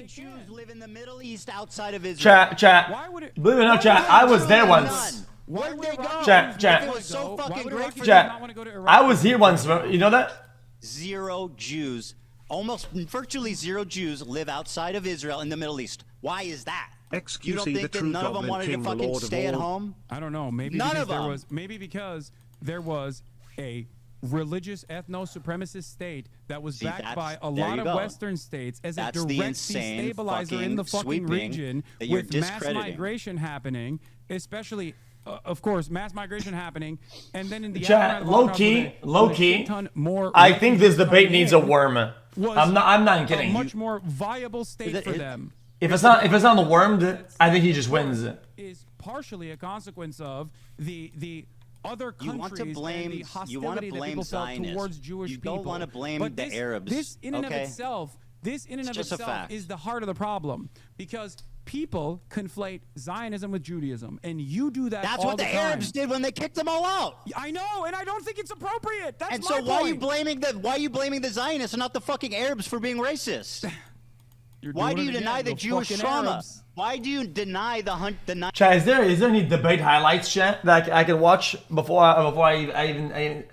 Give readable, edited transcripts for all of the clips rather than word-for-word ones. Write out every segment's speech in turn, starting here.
Jews live in the Middle East outside of Israel. Chat. Why would it? Believe it or not, chat. I was there once. Where did they go? Chat. It was so fucking great for Chat. I was here once. You know that? Zero Jews, almost virtually zero Jews live outside of Israel in the Middle East. Why is that? You don't think that none of them wanted to fucking stay at home? I don't know. Maybe because there was a religious ethno-supremacist state that was backed by a lot of Western states as a direct destabilizer in the fucking region, with mass migration happening, especially, of course, mass migration happening, and then in the low key, I think this debate needs a worm. I'm not kidding. A much more viable state for them. If it's not the worm, I think he just wins. Is partially a consequence of the other countries and the hostility that people felt towards Jewish people. You don't want to blame the Arabs. This in and of itself is the heart of the problem, because people conflate Zionism with Judaism, and you do that. That's what the Arabs did when they kicked them all out. I know, and I don't think it's appropriate. That's and so why are you blaming the Zionists and not the fucking Arabs for being racist? Why do you deny the Jewish trauma? Why do you deny the Chat, is there any debate highlights, chat, that I can watch before I even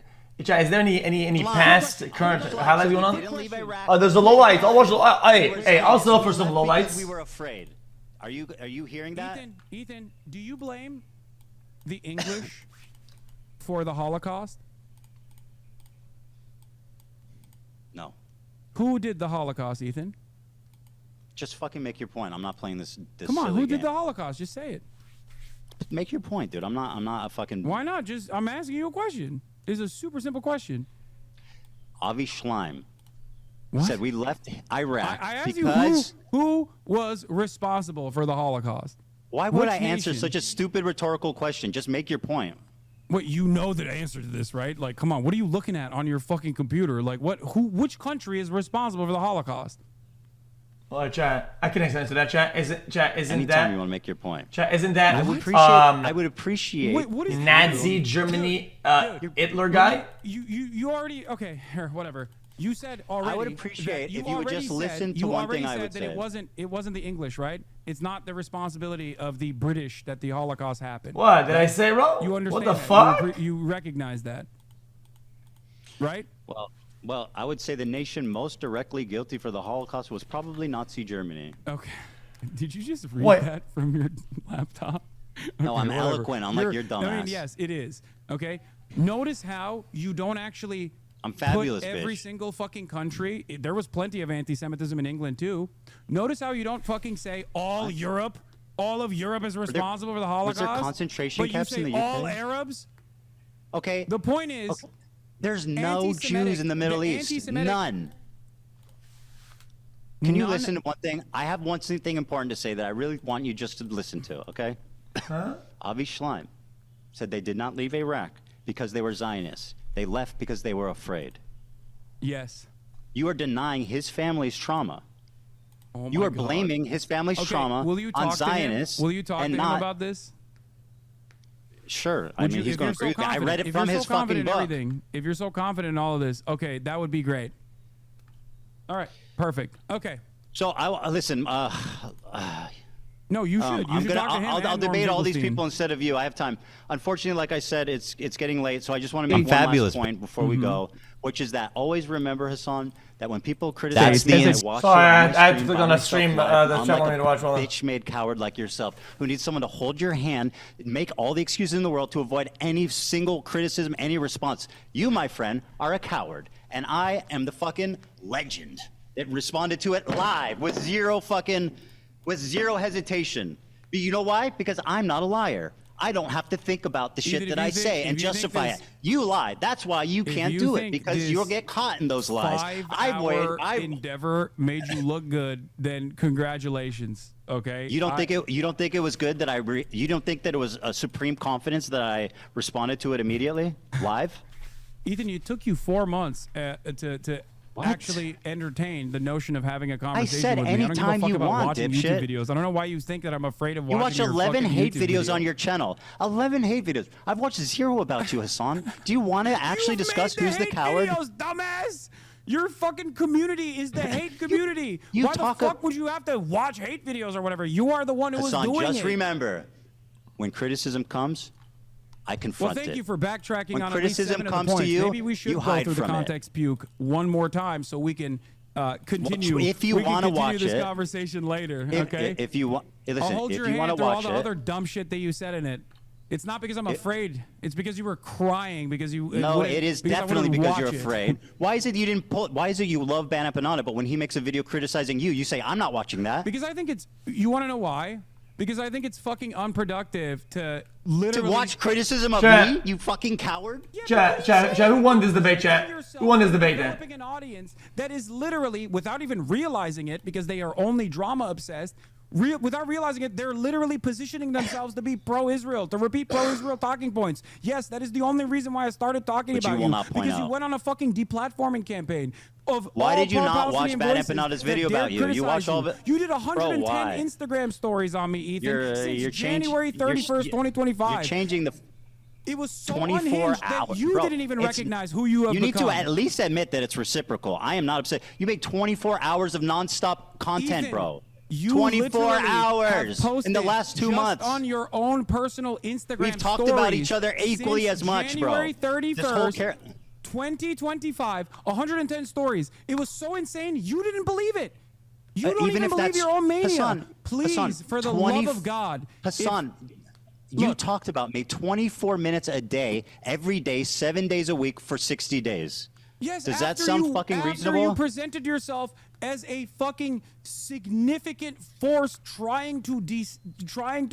chat, is there any past current highlights going on? Oh, there's the lowlights. I'll watch hey, I'll settle for some lowlights. We were afraid. Are you hearing that? Ethan, do you blame the English for the Holocaust? No. Who did the Holocaust, Ethan? Just fucking make your point. I'm not playing this. Come on, who did the Holocaust? Just say it. Make your point, dude. I'm not a fucking. Why not? I'm asking you a question. It's a super simple question. Avi Schleim said we left Iraq I asked because you who was responsible for the Holocaust. Why would I answer such a stupid rhetorical question? Just make your point. What, you know the answer to this, right? Like, come on, what are you looking at on your fucking computer? Like, which country is responsible for the Holocaust? Well, chat, I can answer that. Chat, isn't Anytime that? You want to make your point. Chat, isn't that? I would appreciate. What is Nazi Germany, Hitler guy. You already here, whatever. You said already. I would appreciate if you would just listen to one thing I would say. It wasn't the English, right? It's not the responsibility of the British that the Holocaust happened. What did I say wrong? You understand? What the fuck? You recognize that, right? Well, I would say the nation most directly guilty for the Holocaust was probably Nazi Germany. Okay. Did you just read that from your laptop? No, I'm eloquent, unlike your dumbass. I mean, yes, it is. Okay. Notice how you don't actually. I'm fabulous, put every single fucking country. There was plenty of anti-Semitism in England too. Notice how you don't fucking say all of Europe is responsible for the Holocaust. Was there concentration camps in the UK? All Arabs. Okay. The point is. Okay. There's no Jews in the Middle East. None. Can you listen to one thing? I have one thing important to say that I really want you just to listen to, okay? Huh? Avi Schleim said they did not leave Iraq because they were Zionists. They left because they were afraid. Yes. You are denying his family's trauma. Oh you are blaming his family's trauma on Zionists. Will you talk to him about this? Sure. I mean, he's going to agree with me. I read it from his fucking book. If you're so confident in all of this, okay, that would be great. All right. Perfect. Okay. So, listen. No, you should. You should talk to him. I'll debate all these people instead of you. I have time. Unfortunately, like I said, it's getting late, so I just want to make one last point before we go, which is that always remember, Hasan, that when people criticize me, I have to click on a stream. I'm like a bitch-made coward like yourself who needs someone to hold your hand, make all the excuses in the world to avoid any single criticism, any response. You, my friend, are a coward, and I am the fucking legend that responded to it live with zero hesitation. But you know why? Because I'm not a liar. I don't have to think about the shit that I say and justify it. You lied. That's why you can't do it, because you'll get caught in those lies. 5-hour endeavor made you look good, then congratulations. Okay. You don't think it was good that you don't think that it was a supreme confidence that I responded to it immediately live? Ethan, it took you 4 months to actually entertain the notion of having a conversation. I said with me. anytime you want, watching dipshit. YouTube videos. I don't know why you think that I'm afraid of watching. You watch your 11 hate YouTube videos on your channel. 11 hate videos. I've watched 0 about you, Hasan. Do you want to actually discuss who's the coward? Videos, dumbass. Your fucking community is the hate community. Why the fuck would you have to watch hate videos or whatever? You are the one who was doing it. Just remember, when criticism comes, I confront it. Well, thank you for backtracking when on criticism at least 7 comes of the points. to you, Maybe we should go through the context puke one more time so we can continue. If you want to watch this conversation later, okay? If you want, listen, I'll hold if your you want hand to through watch all the it, other dumb shit that you said in it. It's not because I'm afraid. It's because you were crying because you. No, it is definitely because you're afraid. Why is it you didn't pull? Why is it you love Ban Empanada, but when he makes a video criticizing you, you say I'm not watching that? Because I think it's. You want to know why? Because I think it's fucking unproductive to literally watch criticism of me, you fucking coward. Yeah, chat, who won this debate, chat? Who won this debate, then? Developing an audience that is literally, without even realizing it, because they are only drama obsessed. Without realizing it, they're literally positioning themselves to be pro-Israel, to repeat pro-Israel talking points. Yes, that is the only reason why I started talking about you. Because you went on a fucking deplatforming campaign. Why did you not watch Bad Empanada's video about you? You watched all of it? You did 110 Instagram stories on me, Ethan, since January 31st, 2025. You're changing the... It was so unhinged that you didn't even recognize who you have become. You need to at least admit that it's reciprocal. I am not upset. You made 24 hours of nonstop content, bro. You 24 hours in the last 2 months on your own personal Instagram. We've talked about each other equally as much, January bro. 31st, 2025, 110 stories. It was so insane, you didn't believe it. You don't even believe your own mania. Hassan, please, for the love of God. Hassan, you talked about me 24 minutes a day, every day, 7 days a week for 60 days. Yes, does that sound fucking reasonable? After you presented yourself as a fucking significant force trying to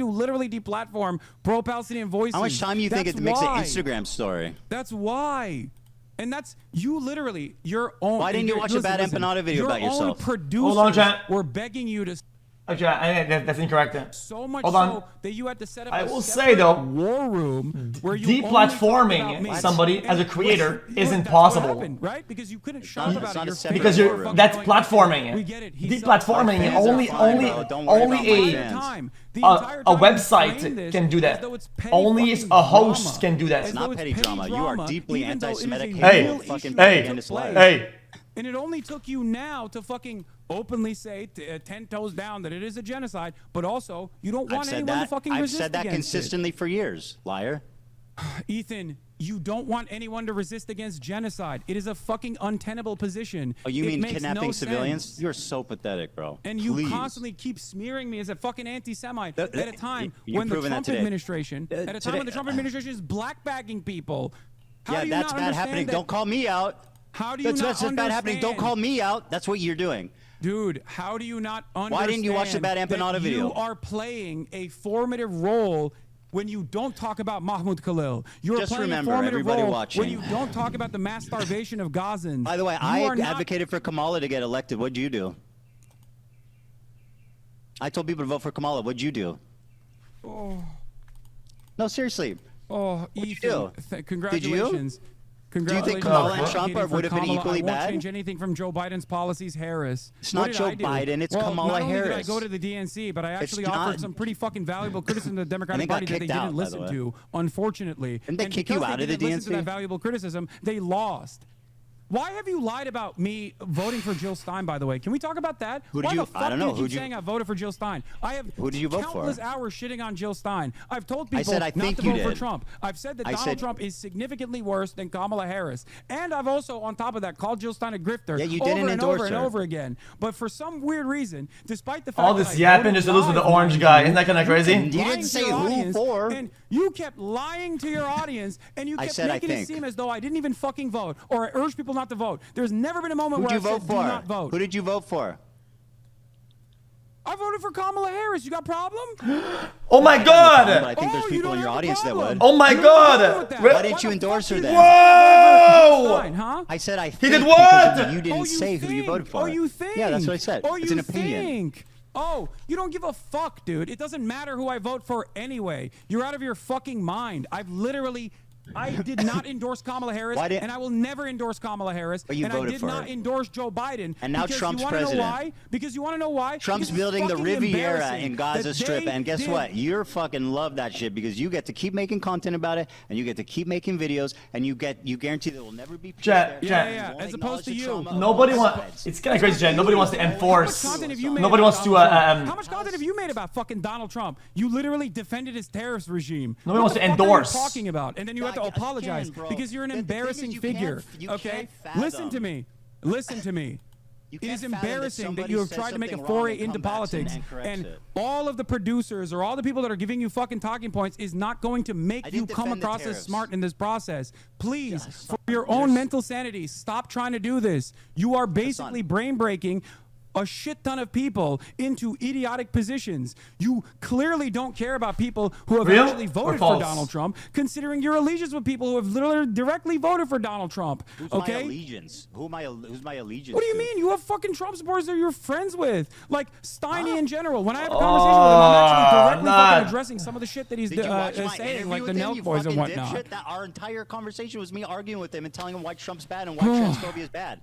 literally deplatform pro-Palestinian voices. How much time do you think it makes an Instagram story? That's why. And that's you literally, your own... Why didn't you watch a Bad Empanada video about yourself? Your own producers Hold on, chat. were begging you to... Okay, that's incorrect. So much so that you had to set up I will say though, war room where you deplatforming somebody as a creator isn't possible, right? Because you couldn't shout about it. Because that's platforming. We get it. Deplatforming only a website can do that. Only a host can do that. It's not petty drama. You are deeply anti-Semitic. Hey. And it only took you now to fucking openly say, 10 toes down, that it is a genocide, but also you don't want anyone to fucking resist against it. I've said that consistently for years, liar. Ethan, you don't want anyone to resist against genocide. It is a fucking untenable position. Oh, you mean kidnapping civilians? You're so pathetic, bro. And you constantly keep smearing me as a fucking anti-Semite at a time when the Trump administration, is black-bagging people. Yeah, that's bad happening. Don't call me out. How do you not understand? Bad happening. Don't call me out. That's what you're doing. Dude, how do you not understand? Why didn't you watch the Bad Empanada video? You are playing a formative role when you don't talk about Mahmoud Khalil. You're playing a formative role when you don't talk about the mass starvation of Gazans. By the way, I advocated for Kamala to get elected. What'd you do? I told people to vote for Kamala. What'd you do? Oh. No, seriously. Oh, Ethan, congratulations. Did you? Do you think Kamala and Trump would have been equally bad? I won't change anything from Joe Biden's policies, Harris. It's not Joe Biden, it's Kamala Harris. Not only did I go to the DNC, but I actually offered some pretty fucking valuable criticism to the Democratic Party that they didn't listen to, unfortunately. Didn't they kick you out of the DNC? Because they didn't listen to that valuable criticism, they lost. Why have you lied about me voting for Jill Stein, by the way? Can we talk about that? Who did you? I don't know. Who did you saying I voted for Jill Stein? I have Who did you vote countless for? hours shitting on Jill Stein. I've told people I not to vote for Trump. I've said that Donald Trump is significantly worse than Kamala Harris. And I've also, on top of that, called Jill Stein a grifter over and over again. But for some weird reason, despite the fact all this yapping just to lose with the orange guy. Isn't that kind of crazy? You didn't say who for. And you kept lying to your audience, and you kept making it seem as though I didn't even fucking vote, or I urged people not to vote. There's never been a moment where I said do not vote. Who did you vote for? I voted for Kamala Harris. You got a problem? Oh my God! I think there's people in your audience that would. Oh my God! Why didn't you endorse her then? Whoa! I said I think. He did what? You didn't say who you voted for. Oh, you think? Yeah, that's what I said. Oh, it's an opinion. Oh, you don't give a fuck, dude. It doesn't matter who I vote for anyway. You're out of your fucking mind. I've literally I did not endorse Kamala Harris, and I will never endorse Kamala Harris. But you and voted I did for not her. endorse Joe Biden. And now Trump's president. Know why? Because you want to know why? Trump's building the Riviera in Gaza Strip, and guess what? You're fucking love that shit because you get to keep making content about it, and you get to keep making videos, and you guarantee there will never be peace there. Yeah. As opposed to you. Nobody wants. It's kind of crazy, Jen. Nobody wants to enforce. Nobody wants to. How much content have you made about fucking Donald Trump? You literally defended his terrorist regime. Nobody wants to endorse. What are you talking about? And then you have to apologize because you're an embarrassing figure. Okay? Listen to me. Listen to me. It is embarrassing that you have tried to make a foray into politics, and all of the producers or all the people that are giving you fucking talking points is not going to make you come across as smart in this process. Please, for your own mental sanity, stop trying to do this. You are basically brain breaking a shit ton of people into idiotic positions. You clearly don't care about people who have actually voted for Donald Trump, considering your allegiance with people who have literally directly voted for Donald Trump. Who's okay? my allegiance? Who's my allegiance? What do you mean? You have fucking Trump supporters that you're friends with, like Steiny in general. When I have a conversation with him, I'm actually directly fucking addressing some of the shit that he's saying, like the Nelk boys and whatnot. Our entire conversation was me arguing with him and telling him why Trump's bad and why transphobia is bad.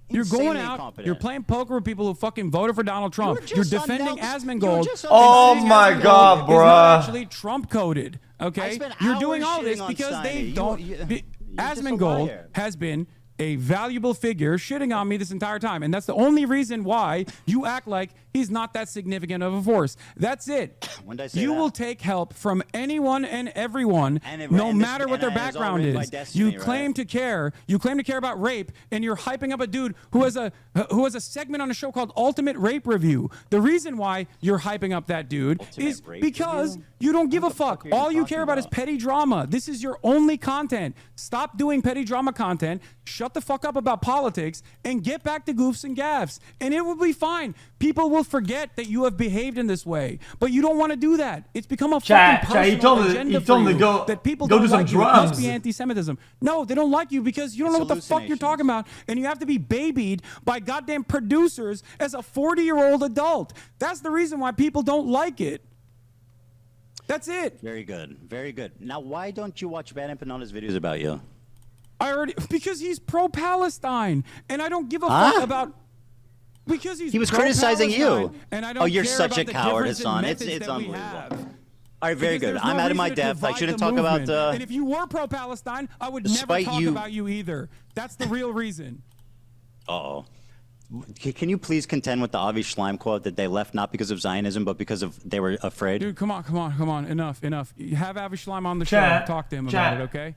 You're going out, you're playing poker with people who fucking voted for Donald Trump. You're defending Asmongold. Oh my God, bro. Actually Trump coded, okay? You're doing all this because they don't. Asmongold has been a valuable figure shitting on me this entire time. And that's the only reason why you act like he's not that significant of a force. That's it. When did I say you that? will take help from anyone and everyone, no matter what their background is. You claim to care. You claim to care about rape, and you're hyping up a dude who has a segment on a show called Ultimate Rape Review. The reason why you're hyping up that dude is because you don't give a fuck. All you care about is petty drama. This is your only content. Stop doing petty drama content. Shut the fuck up about politics and get back to goofs and gaffes, and it will be fine. People will forget that you have behaved in this way, but you don't want to do that. It's become a fucking personal agenda for you that people don't like you. It must be anti-Semitism. No, they don't like you because you don't know what the fuck you're talking about, and you have to be babied by goddamn producers as a 40-year-old adult. That's the reason why people don't like it. That's it. Very good. Very good. Now, why don't you watch Bad Empanadas videos about you? Because he's pro-Palestine, and I don't give a fuck about. Because he was criticizing you. And I don't you're care such about a coward, Hasan. It's unbelievable. All right, very good. I'm out of my depth. I shouldn't talk about. And if you were pro-Palestine, I would never talk about you either. That's the real reason. Uh-oh. Can you please contend with the Avi Schleim quote that they left not because of Zionism, but because of they were afraid? Dude, come on. Enough. You have Avi Schleim on the show. Talk to him about it, okay?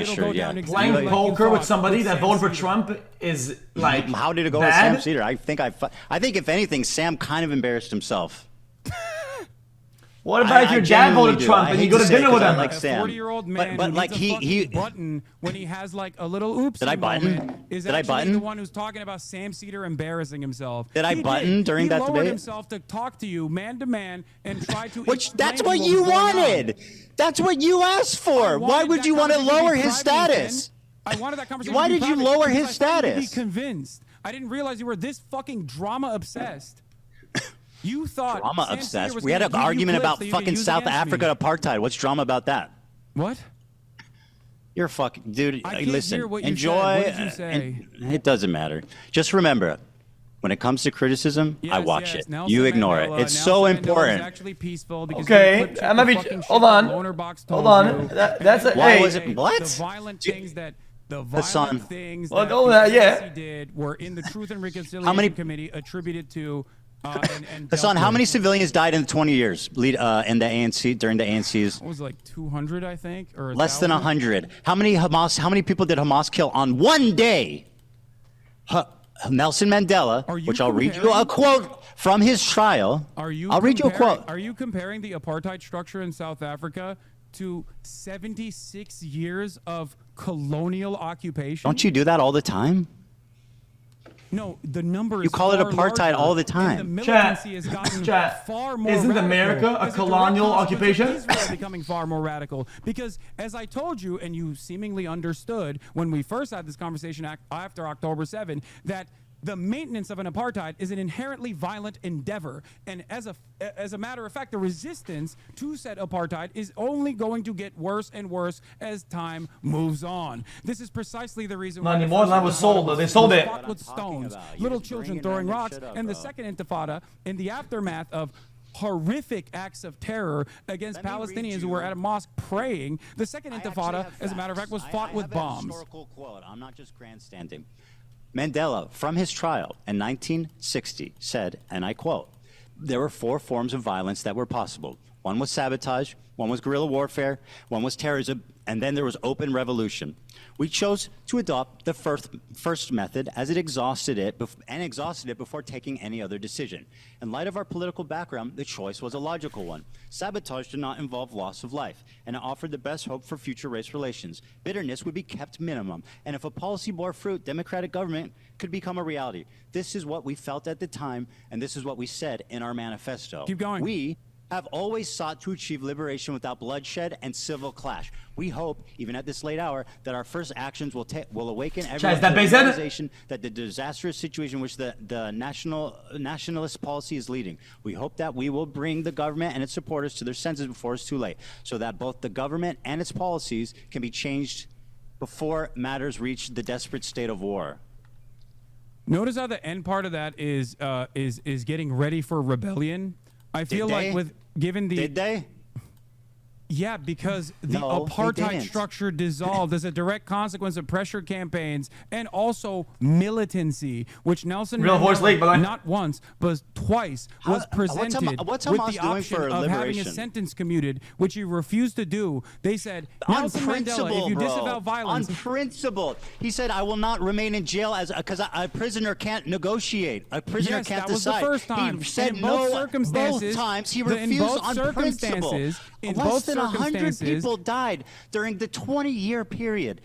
Sure. Playing poker with somebody that voted for Trump is like how did it go with Sam Cedar? I think if anything, Sam kind of embarrassed himself. What about if your dad voted Trump and you go to dinner with him? Like a 40-year-old man but like he button when he has like a little oops. Did I button? Is actually the one who's talking about Sam Cedar embarrassing himself. Did I button during that debate? He lowered himself to talk to you man to man and try to. That's what you wanted. That's what you asked for. Why would you want to lower his status? I wanted that conversation. Why did you lower his status? Be convinced. I didn't realize you were this fucking drama obsessed. You thought drama obsessed. We had an argument about fucking South Africa apartheid. What's drama about that? What? You're fucking dude. Listen, enjoy. What did you say? It doesn't matter. Just remember, when it comes to criticism, I watch it. You ignore it. It's so important. Actually peaceful because okay, I might be. Hold on. Hold on. That's a. Why was it? What? The violent things that. The violent things that he did were in the Truth and Reconciliation Committee attributed to. Hassan, how many civilians died in the 20 years in the ANC during the ANC's? It was like 200, I think, or less than 100. How many people did Hamas kill on one day? Nelson Mandela, which I'll read you a quote from his trial. I'll read you a quote. Are you comparing the apartheid structure in South Africa to 76 years of colonial occupation? Don't you do that all the time? No, the number is you call it apartheid all the time. The militancy has gotten far more Isn't radical. America a colonial occupation? Israel becoming far more radical because, as I told you, and you seemingly understood when we first had this conversation after October 7, that the maintenance of an apartheid is an inherently violent endeavor. And as a matter of fact, the resistance to said apartheid is only going to get worse and worse as time moves on. This is precisely the reason why was sold. They sold it. Fought with stones, little children throwing rocks, and the second intifada in the aftermath of horrific acts of terror against Palestinians who were at a mosque praying. The second intifada, as a matter of fact, was fought with bombs. Historical quote. I'm not just grandstanding. Mandela, from his trial in 1960, said, and I quote, "There were 4 forms of violence that were possible. One was sabotage, one was guerrilla warfare, one was terrorism, and then there was open revolution. We chose to adopt the first method as it exhausted it before taking any other decision. In light of our political background, the choice was a logical one. Sabotage did not involve loss of life, and it offered the best hope for future race relations. Bitterness would be kept minimum, and if a policy bore fruit, democratic government could become a reality. This is what we felt at the time, and this is what we said in our manifesto. Keep going. We have always sought to achieve liberation without bloodshed and civil clash. We hope, even at this late hour, that our first actions will awaken everyone to the realization that the disastrous situation which the nationalist policy is leading. We hope that we will bring the government and its supporters to their senses before it's too late, so that both the government and its policies can be changed before matters reach the desperate state of war." Notice how the end part of that is getting ready for rebellion. I feel like given the... Did they? Yeah, because the apartheid structure dissolved as a direct consequence of pressure campaigns and also militancy, which Nelson Mandela not once but twice was presented with the option of having a sentence commuted, which he refused to do. They said, Nelson Mandela, if you disavow violence... On principle. He said, I will not remain in jail because a prisoner can't negotiate. A prisoner can't decide. That was the first time. He said both times. He refused on principle. Less than 100 people died during the 20-year period.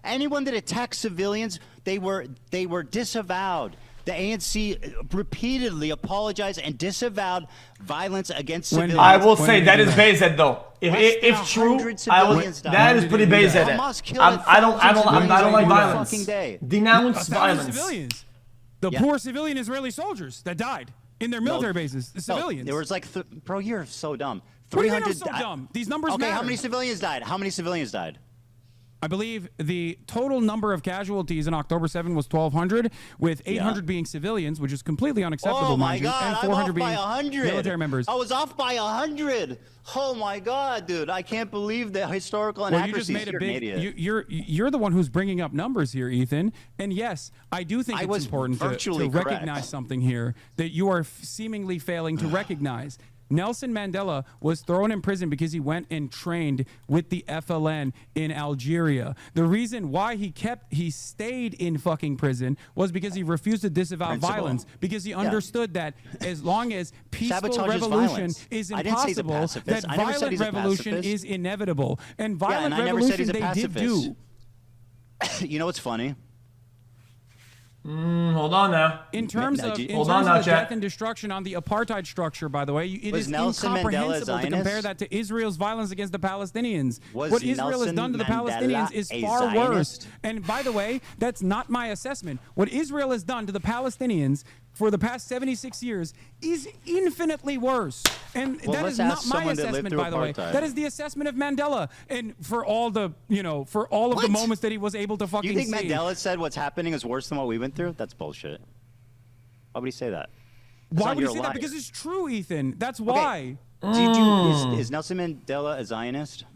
Anyone that attacked civilians, they were disavowed. The ANC repeatedly apologized and disavowed violence against civilians. I will say that is based though. If true, that is pretty based. I don't like violence. Denounce violence. The poor civilian Israeli soldiers that died in their military bases. The civilians. There was like, bro, you're so dumb. 300. So dumb. These numbers matter. How many civilians died? How many civilians died? I believe the total number of casualties in October 7 was 1,200, with 800 being civilians, which is completely unacceptable, mind you, and 400 being military members. I was off by 100. Oh my God, dude! I can't believe the historical inaccuracies. You just made a big. You're the one who's bringing up numbers here, Ethan. And yes, I do think it's important to recognize something here that you are seemingly failing to recognize. Nelson Mandela was thrown in prison because he went and trained with the FLN in Algeria. The reason why he stayed in fucking prison was because he refused to disavow violence, because he understood that as long as peaceful revolution is impossible, that violent revolution is inevitable. And violent revolution they did do. You know what's funny? Hold on now. In terms of the death and destruction on the apartheid structure, by the way, it is incomprehensible to compare that to Israel's violence against the Palestinians. What Israel has done to the Palestinians is far worse. And by the way, that's not my assessment. What Israel has done to the Palestinians for the past 76 years is infinitely worse. And that is not my assessment, by the way. That is the assessment of Mandela. And for all the, for all of the moments that he was able to fucking see. You think Mandela said what's happening is worse than what we went through? That's bullshit. Why would he say that? Why would he say that? Because it's true, Ethan. That's why. Is Nelson Mandela a Zionist?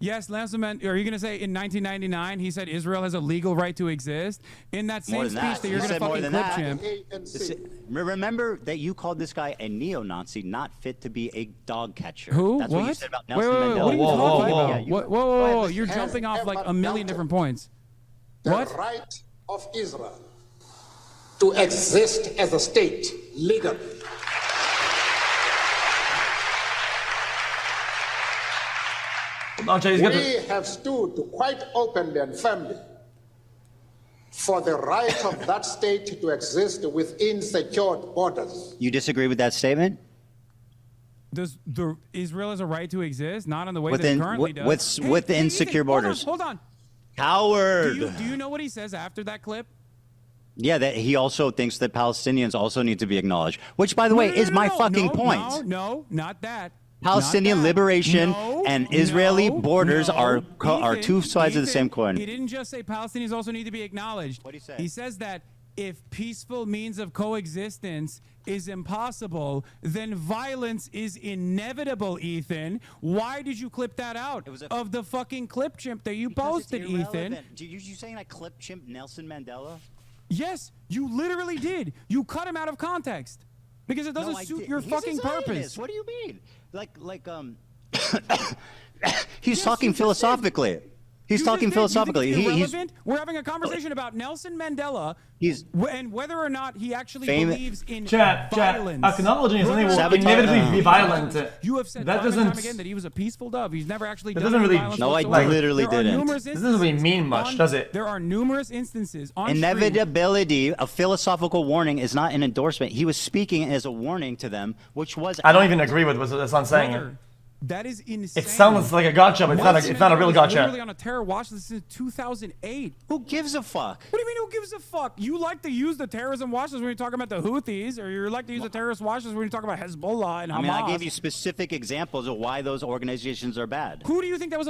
Yes, Nelson Mandela. Are you going to say in 1999 he said Israel has a legal right to exist? In that same speech that you're going to fucking clip him. Remember that you called this guy a neo-Nazi, not fit to be a dog catcher. Who? That's what you said about Nelson Mandela. What are you talking about? Whoa. You're jumping off like a million different points. What? The right of Israel to exist as a state legally. We have stood quite openly and firmly for the right of that state to exist within secured borders. You disagree with that statement? Does Israel has a right to exist? Not in the way that it currently does. Within secure borders. Hold on. Coward. Do you know what he says after that clip? Yeah, that he also thinks that Palestinians also need to be acknowledged, which, by the way, is my fucking point. No, not that. Palestinian liberation and Israeli borders are two sides of the same coin. He didn't just say Palestinians also need to be acknowledged. What did he say? He says that if peaceful means of coexistence is impossible, then violence is inevitable, Ethan. Why did you clip that out of the fucking clip chimp that you posted, Ethan? You saying I clip chimp Nelson Mandela? Yes, you literally did. You cut him out of context because it doesn't suit your fucking purpose. What do you mean? He's talking philosophically. He's talking philosophically. We're having a conversation about Nelson Mandela and whether or not he actually believes in violence. Acknowledging something will inevitably be violent. You have said time and time again that he was a peaceful dove. He's never actually done violence. No, I literally didn't. This doesn't really mean much, does it? There are numerous instances on inevitability. A philosophical warning is not an endorsement. He was speaking as a warning to them, which was. I don't even agree with what Hasan saying. That is insane. It sounds like a gotcha, but it's not a real gotcha. Literally on a terror watch list since 2008. Who gives a fuck? What do you mean who gives a fuck? You like to use the terrorism watch list when you're talking about the Houthis, or you like to use the terrorist watch list when you're talking about Hezbollah and Hamas. I mean, I gave you specific examples of why those organizations are bad. Who do you think that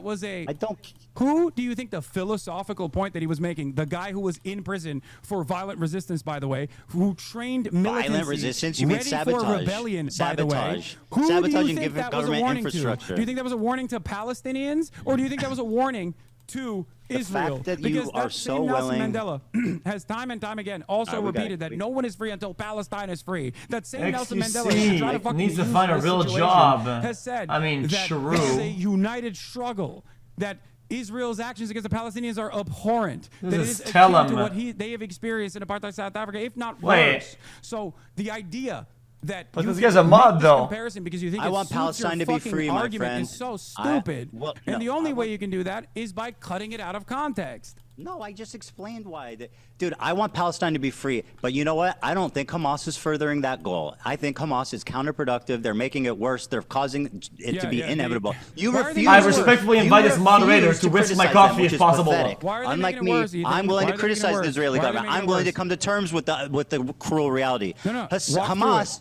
was a? I don't. Who do you think the philosophical point that he was making? The guy who was in prison for violent resistance, by the way, who trained militancy. Violent resistance? You mean sabotage? For rebellion, by the way. Who do you think that was a warning to? Do you think that was a warning to Palestinians, or do you think that was a warning to Israel? The fact that you are so willing. Nelson Mandela has time and time again also repeated that no one is free until Palestine is free. That same Nelson Mandela needs to find a real job. Has said that true. This is a united struggle. That Israel's actions against the Palestinians are abhorrent. That it is akin to what they have experienced in apartheid South Africa, if not worse. So the idea that this guy's a mod, though. Comparison because you think I want Palestine to be free, my friend. Is so stupid. And the only way you can do that is by cutting it out of context. No, I just explained why. Dude, I want Palestine to be free. But you know what? I don't think Hamas is furthering that goal. I think Hamas is counterproductive. They're making it worse. They're causing it to be inevitable. I respectfully invite this moderator to whisk my coffee if possible. Unlike me, I'm willing to criticize the Israeli government. I'm willing to come to terms with the cruel reality. Hamas.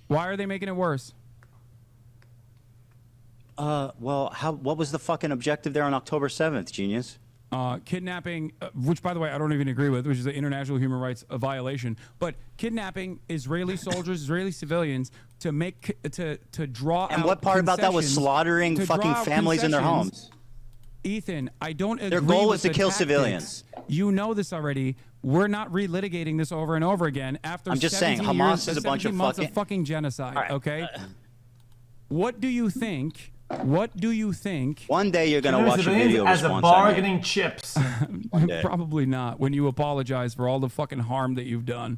Why are they making it worse? Well, what was the fucking objective there on October 7th, genius? Kidnapping, which, by the way, I don't even agree with, which is an international human rights violation. But kidnapping Israeli soldiers, Israeli civilians, to draw out. And what part about that was slaughtering fucking families in their homes? Ethan, I don't agree. Their goal was to kill civilians. You know this already. We're not relitigating this over and over again after. I'm just saying, Hamas is a bunch of fucking genocide. Right. Okay. What do you think? What do you think? One day you're gonna watch a video as a bargaining chips. Probably not. When you apologize for all the fucking harm that you've done.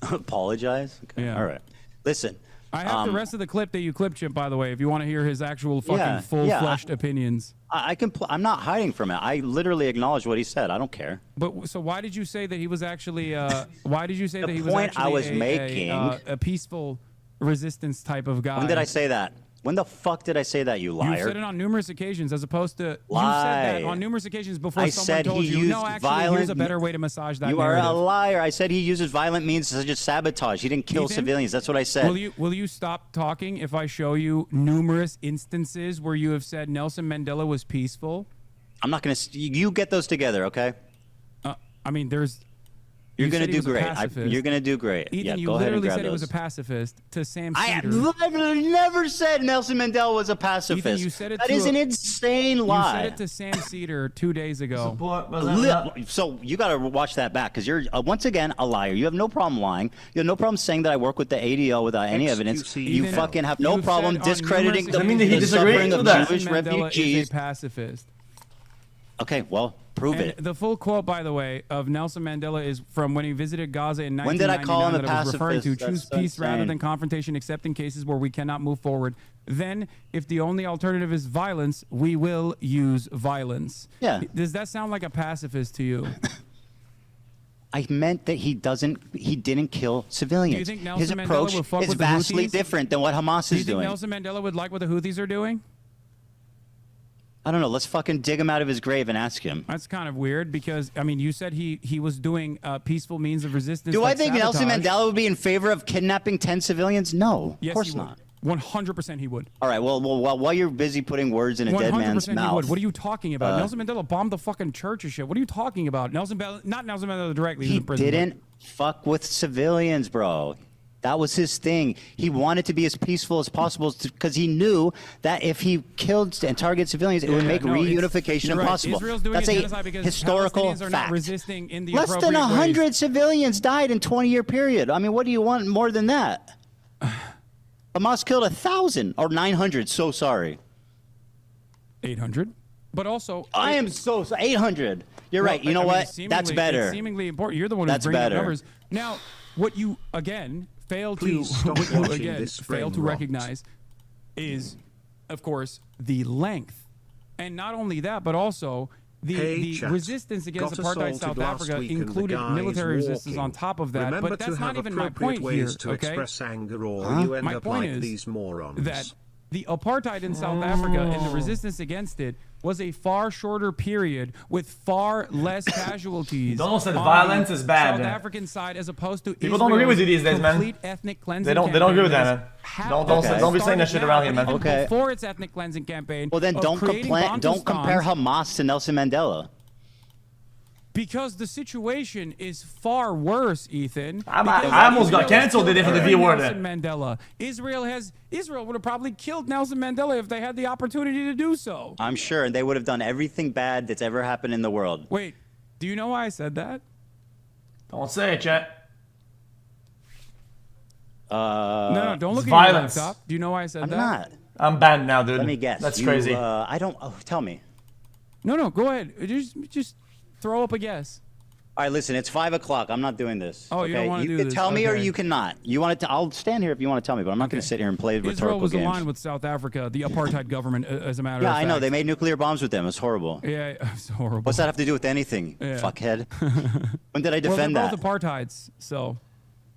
Apologize? Okay. Yeah. All right. Listen. I have the rest of the clip that you clipped, Chip, by the way, if you want to hear his actual fucking full-fleshed opinions. I'm not hiding from it. I literally acknowledge what he said. I don't care. But so why did you say that he was actually? Why did you say that he was actually I was making a peaceful resistance type of guy? When did I say that? When the fuck did I say that, you liar? You said it on numerous occasions, as opposed to lie. You said that on numerous occasions before someone told you, no, actually, here's a better way to massage that narrative. You are a liar. I said he uses violent means such as sabotage. He didn't kill civilians. That's what I said. Will you stop talking if I show you numerous instances where you have said Nelson Mandela was peaceful? I'm not going to... You get those together, okay? I mean, there's... You're going to do great. You're going to do great. Ethan, you literally said he was a pacifist to Sam Cedar. I never said Nelson Mandela was a pacifist. Ethan, you said it that is an insane lie. You said it to Sam Cedar 2 days ago. So you got to watch that back because you're, once again, a liar. You have no problem lying. You have no problem saying that I work with the ADL without any evidence. You fucking have no problem discrediting the suffering of Jewish refugees. Is a pacifist. Okay, well, prove it. The full quote, by the way, of Nelson Mandela is from when he visited Gaza in 1999. When did I call him a pacifist? Referring to choose peace rather than confrontation, except in cases where we cannot move forward. Then, if the only alternative is violence, we will use violence. Yeah. Does that sound like a pacifist to you? I meant that he didn't kill civilians. Do you think Nelson His approach Mandela would fuck is with vastly the Houthis? different than what Hamas is doing. Do you think Nelson Mandela would like what the Houthis are doing? I don't know. Let's fucking dig him out of his grave and ask him. That's kind of weird because, I mean, you said he was doing peaceful means of resistance. Do like I think sabotage. Nelson Mandela would be in favor of kidnapping 10 civilians? No, yes, of course he would. not. 100% he would. All right, well, while you're busy putting words in a dead man's mouth. He would. What are you talking about? Nelson Mandela bombed the fucking church and shit. What are you talking about? Not Nelson Mandela directly. He didn't fuck with civilians, bro. That was his thing. He wanted to be as peaceful as possible because he knew that if he killed and targeted civilians, it would make reunification impossible. Israel's doing That's a a genocide because historical Palestinians are not fact. resisting in the Less than 100 civilians died in 20-year period. I mean, what do you want more than that? Hamas killed 1,000 or 900. So sorry. 800. But also, I am so 800. You're right. You know what? That's better. It's seemingly important. You're the one who's bringing up numbers. Now, what you again fail to recognize is, of course, the length, and not only that, but also the resistance against apartheid South Africa included military resistance on top of that. But that's not even my point here. Okay, my point is that the apartheid in South Africa and the resistance against it was a far shorter period with far less casualties. Donald said violence is bad. South African side, as opposed to people don't agree with you these days, man. Complete ethnic cleansing. They don't agree with that, man. Don't be saying that shit around here, man. Okay. Before its ethnic cleansing campaign. Well, then don't compare Hamas to Nelson Mandela. Because the situation is far worse, Ethan. I almost got canceled today for the V word. Nelson Mandela. Israel would have probably killed Nelson Mandela if they had the opportunity to do so. I'm sure, and they would have done everything bad that's ever happened in the world. Wait, do you know why I said that? Don't say it, chat. No, don't look at violence. Your laptop. Do you know why I said that? I'm not. I'm banned now, dude. Let me guess. That's crazy. I don't. Oh, tell me. No, go ahead. Just throw up a guess. All right, listen. It's 5 o'clock. I'm not doing this. Oh, you don't want to do this? You can tell me, or you cannot. You want to? I'll stand here if you want to tell me, but I'm not going to sit here and play rhetorical Israel was games. aligned with South Africa, the apartheid government, as a matter of fact. Yeah, I know. They made nuclear bombs with them. It's horrible. Yeah, it's horrible. What's that have to do with anything, fuckhead? When did I defend well, that? Both apartheids, so.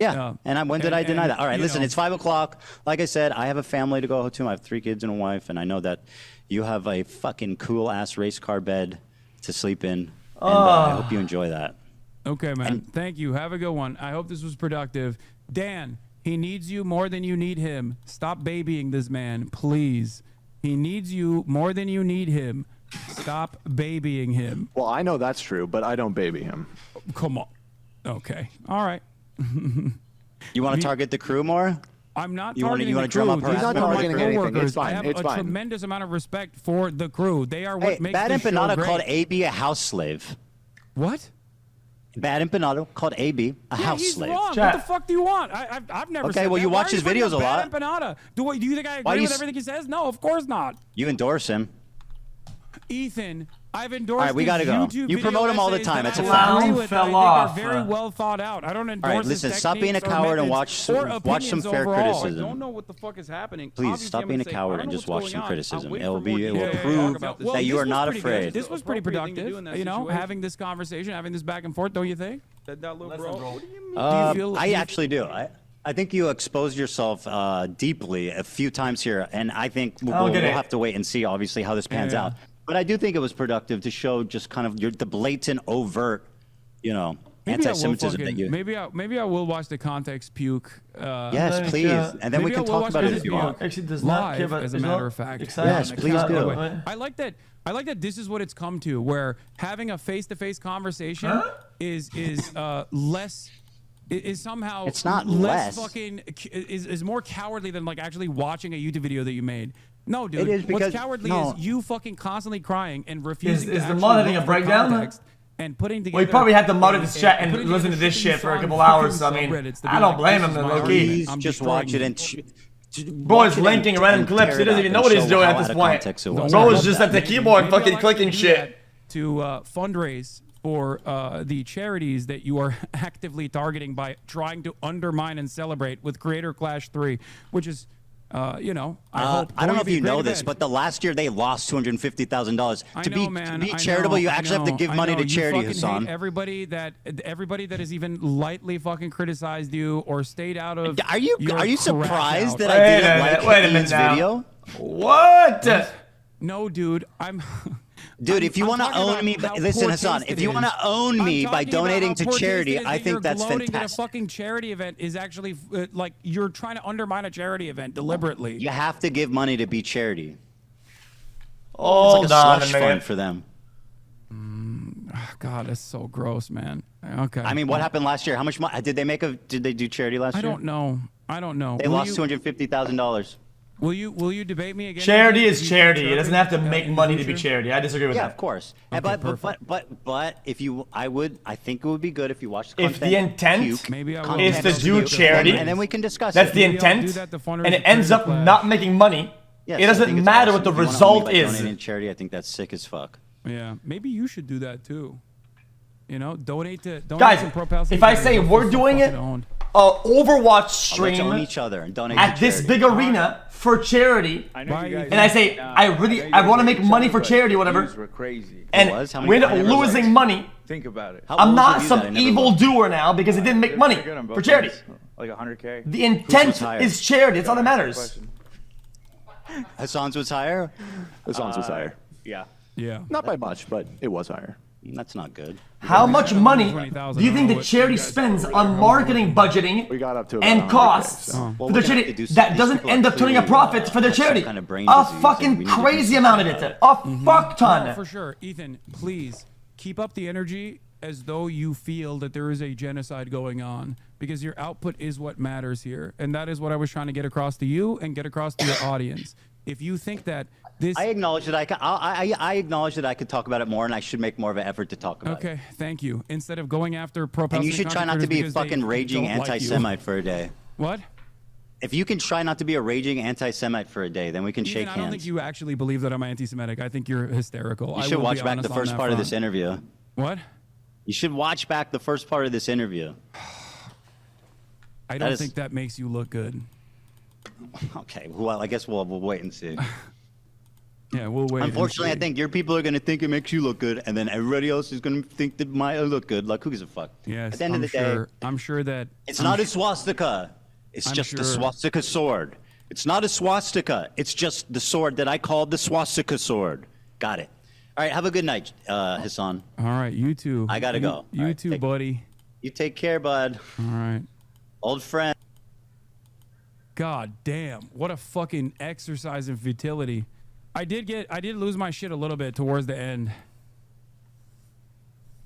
Yeah, and when did I deny that? All right, listen, it's 5 o'clock. Like I said, I have a family to go to. I have 3 kids and a wife, and I know that you have a fucking cool-ass race car bed to sleep in, and I hope you enjoy that. Okay, man. Thank you. Have a good one. I hope this was productive. Dan, he needs you more than you need him. Stop babying this man, please. He needs you more than you need him. Stop babying him. Well, I know that's true, but I don't baby him. Come on. Okay. All right. You want to target the crew more? I'm not you targeting want to the drum crew. up These are not my targeting anything. It's coworkers. I fine. have a tremendous amount of respect for the crew. They are what makes Bad this show Empanada great. called AB a house slave. What? Bad Empanada called AB a house he's slave. wrong. Chat. What the fuck do you want? I've never Okay, said well, that. you Why watch are his bringing videos a up lot. Bad Empanada? Do you think I Why do agree you with everything he says? No, of course not. You endorse him. Ethan, I've endorsed All right, we gotta go. YouTube You promote him all the essays time. that It's a I fact. agree with, Fell that I off. think are very well thought out. I don't endorse All right, listen, stop being a coward and watch some fair criticism. I don't know what the fuck is happening. Please Obviously, stop I'm being a gonna say, coward I and don't just know watch what's some going on. criticism. I'll wait It will for more prove details. that you are not afraid. This was pretty productive. You know, having this conversation, having this back and forth. Don't you think? That little bro. What do you mean? I actually do. I think you exposed yourself deeply a few times here, and I think we'll have to wait and see, obviously, how this pans out. But I do think it was productive to show just kind of the blatant, overt, anti-Semitism that you. Maybe I will watch the context puke. Yes, please, and then we can talk about it if you want. Actually, does not give as a matter of fact. Yes, please do. I like that. This is what it's come to, where having a face-to-face conversation is less. Is somehow it's not less less. fucking is more cowardly than like actually watching a YouTube video that you made. No, dude. It is because, what's cowardly is you fucking constantly crying and refusing to the actually mod having look a for breakdown? context and putting together. Well, he probably had to monitor this chat and listen to this shit for a couple hours. I mean, I don't blame him, low key. Please just watch it and. Bro is linking random clips. He doesn't even know what he's doing at this point. Bro is just at the keyboard fucking clicking shit. To fundraise for the charities that you are actively targeting by trying to undermine and celebrate with Creator Clash 3, which is, I don't know if you know this, but the last year they lost $250,000. To be charitable, you actually have to give money to charity, Hasan. Everybody that has even lightly fucking criticized you or stayed out of. Are you surprised that I didn't like wait a minute this now. video? What? No, dude. Dude, if you want to own me, listen, Hasan. If you want to own me by donating to charity, I think that's fantastic. That a fucking charity event is actually like you're trying to undermine a charity event deliberately. You have to give money to be charity. Hold it's like a on slush a minute. fund for them. God, that's so gross, man. Okay. I mean, what happened last year? How much money did they make? Did they do charity last year? I don't know. They lost $250,000. Will you debate me again? Charity is charity. It doesn't have to make money to be charity. I disagree with that. Yeah, of course. Okay, but if you, I think it would be good if you watch the content. If the intent maybe I will. is to do charity, and then we can discuss that's it. the intent, and it ends up Class. not making money. Yes, it I doesn't think it's matter awesome. what the If you wanna own me result by is. donating to charity, I think that's sick as fuck. Yeah, maybe you should do that too. You know, donate to Guys, some pro Palestinian if I say charity. we're doing it, Overwatch Let's stream own each other and donate at to this charity. big arena for charity, Bye, and I say I want to make money for charity, whatever, We're crazy. and How many- we end I up never losing looked. money. Think about it. How I'm old not was you that I some never evil looked? doer now because it didn't make money They're good on both for charity. ends. Like 100K. The intent higher? is charity. It's all that matters. Question. Hasan's was higher? Hasan's was higher. Yeah. Yeah. Not by much, but it was higher. That's not good. How much money 120,000. do you think I don't know the what charity you guys spends over on there marketing, budgeting, We got up to about and 100K, costs so. Well, for we're their gonna charity have to do that these doesn't people end are up turning a clearly, profit for their have some charity? kind of brain A disease, and fucking we need to do crazy something amount of about it. A fuck ton. No, for sure. Ethan, please keep up the energy as though you feel that there is a genocide going on, because your output is what matters here. And that is what I was trying to get across to you and get across to your audience. If you think that this... I acknowledge that I acknowledge that I could talk about it more, and I should make more of an effort to talk about it. Okay, thank you. Instead of going after pro And you Palestinian should try not to be a because they fucking raging don't like you. anti-Semite for a day. What? If you can try not to be a raging anti-Semite for a day, then we can shake Ethan, I don't think hands. you actually believe that I'm anti-Semitic. I think you're hysterical. You I should will watch be back honest the on first that part of front. this interview. What? You should watch back the first part of this interview. I don't is- think that makes you look good. Okay, well, I guess we'll wait and see. Yeah, we'll wait. and Unfortunately, I see. think your people are going to think it makes you look good, and then everybody else is going to think that might look good. Like, who gives a fuck? Yes, At the end I'm of the sure. day, I'm sure that it's not a swastika. It's I'm just a sure- swastika sword. It's not a swastika. It's just the sword that I called the swastika sword. Got it. All right, have a good night, Hasan. All right, you too. I gotta go. You All right, too, buddy. You take care, bud. All right. Old friend. God damn, what a fucking exercise in futility. I did lose my shit a little bit towards the end.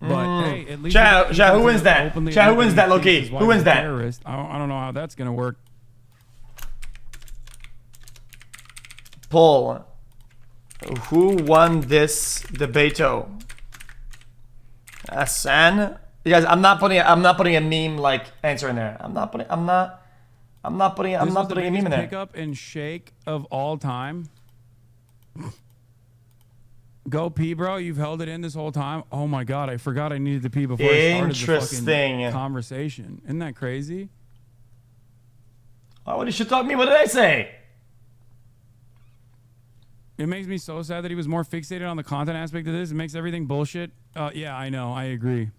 But hey, at least Chat, Ethan who wins that? openly Chat, who admitted wins that, he low-key? thinks his Who wife wins is a that? terrorist. I don't know how that's gonna work. Poll. Who won this debato? Hasan? You guys, I'm not putting a meme like answer in there. I'm not putting a meme in there. Pick up and shake of all time. Go pee, bro. You've held it in this whole time. Oh my god, I forgot I needed to pee before I started the Interesting. fucking conversation. Isn't that crazy? Why would you shit talk me? What did I say? It makes me so sad that he was more fixated on the content aspect of this. It makes everything bullshit. Yeah, I know. I agree.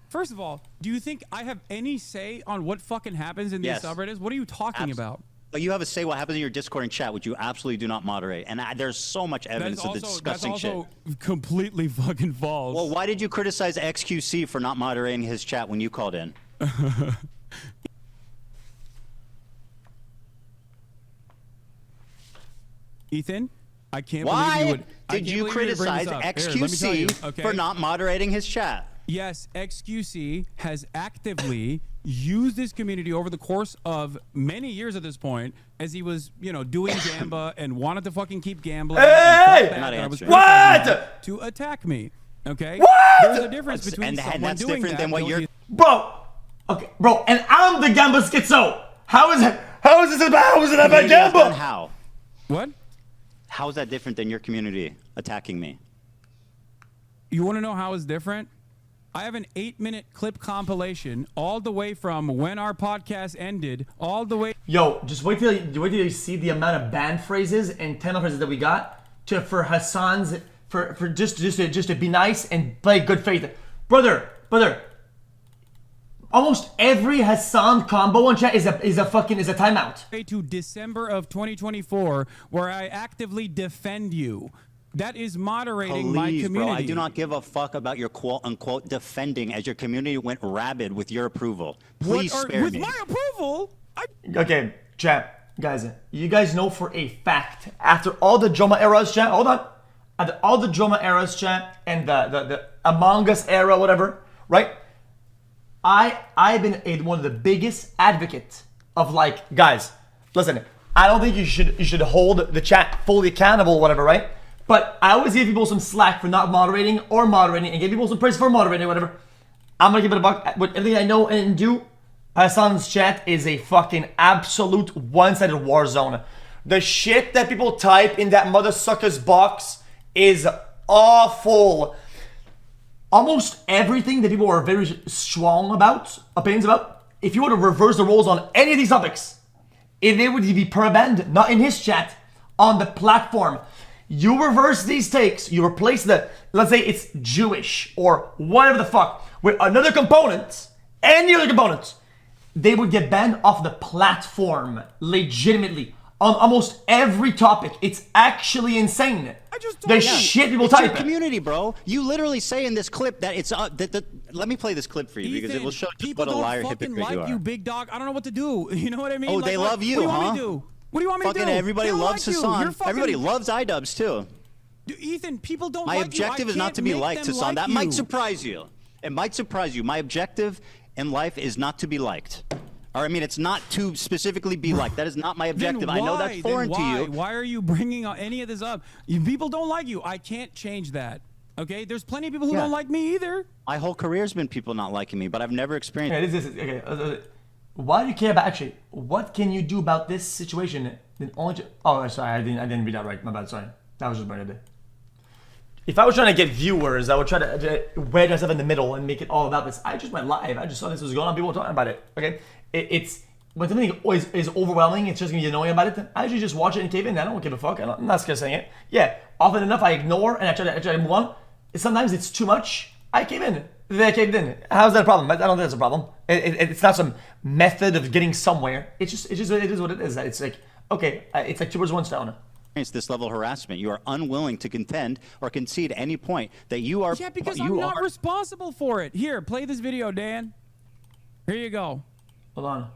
First of all, do you think I have any say on what fucking happens in these Yes. subreddits? What are you talking about? But you have a say what happens in your Discord and chat, which you absolutely do not moderate. And there's so much evidence of the disgusting that's shit. also completely fucking false. Well, why did you criticize XQC for not moderating his chat when you called in? Ethan, I can't believe you Why would. I did can't you believe you would bring criticize this up. Here, let me tell you, XQC okay? for not moderating his chat? Yes, XQC has actively used this community over the course of many years at this point, as he was, doing Gamba and wanted to fucking keep gambling. Hey! And Not that I was answering. criticizing What? him to attack me. Okay. What? There's a difference between and someone that's doing different that. than what you're. Bro. Okay, bro, and I'm the Gamba schizo. How is it about Then Gamba? how? What? How is that different than your community attacking me? You want to know how it's different? I have an 8-minute clip compilation all the way from when our podcast ended, all the way. Yo, just wait till you see the amount of banned phrases and 10 phrases that we got for Hasan's for just to be nice and play good faith. Brother, Almost every Hasan combo on chat is a timeout. To December of 2024, where I actively defend you. That is moderating my community. Bro, I do not give a fuck about your quote-unquote defending as your community went rabid with your approval. Please spare with me. my approval? Okay, chat. Guys, you guys know for a fact, after all the drama eras, chat, hold on. After all the drama eras, chat, and the Among Us era, whatever, right? I've been one of the biggest advocates of, like, guys, listen, I don't think you should hold the chat fully accountable or whatever, right? But I always give people some slack for not moderating and give people some praise for moderating or whatever. I'm gonna give it a buck. With everything I know and do, Hasan's chat is a fucking absolute one-sided war zone. The shit that people type in that mother sucker's box is awful. Almost everything that people are very strong about, opinions about, if you were to reverse the roles on any of these topics, if they would be per-banned, not in his chat, on the platform. You reverse these takes, you replace let's say it's Jewish or whatever the fuck, with another component, any other component, they would get banned off the platform, legitimately, on almost every topic. It's actually insane. Shit people type. It's your community, bro. You literally say in this clip that it's let me play this clip for you, Ethan, because it will show just people what a liar, don't fucking hypocrite like you you, are. big dog. I don't know what to do. You know what I mean? Oh, like, they love you, what do you want huh? me to do? What do you want me to do? Fucking everybody They don't loves like you. Hasan. Fucking... Everybody loves iDubbbz too. Ethan, people don't My like objective you. is not to be liked, Hasan. Like That you. might surprise you. It might surprise you. My objective in life is not to be liked. Or I mean, it's not to specifically be liked. That is not my objective. I know that's foreign to you. Why are you bringing any of this up? People don't like you. I can't change that. Okay? There's plenty of people who don't like me either. My whole career's been people not liking me, but I've never experienced. Okay, why do you care about actually? What can you do about this situation? Oh, sorry, I didn't read that right. My bad. Sorry, that was just my idea. If I was trying to get viewers, I would try to wedge myself in the middle and make it all about this. I just went live. I just saw this was going on. People were talking about it. Okay, it's when something is overwhelming, it's just gonna be annoying about it. I usually just watch it and cave in. I don't give a fuck. I'm not scared of saying it. Yeah, often enough I ignore and I try to move on. Sometimes it's too much. I cave in. They caved in. How's that a problem? I don't think that's a problem. It's not some method of getting somewhere. It is what it is. It's like, okay, it's like 2 birds, 1 stone. This level of harassment. You are unwilling to contend or concede any point that you are. Yeah, because I'm not responsible for it. Here, play this video, Dan. Here you go. Hold on.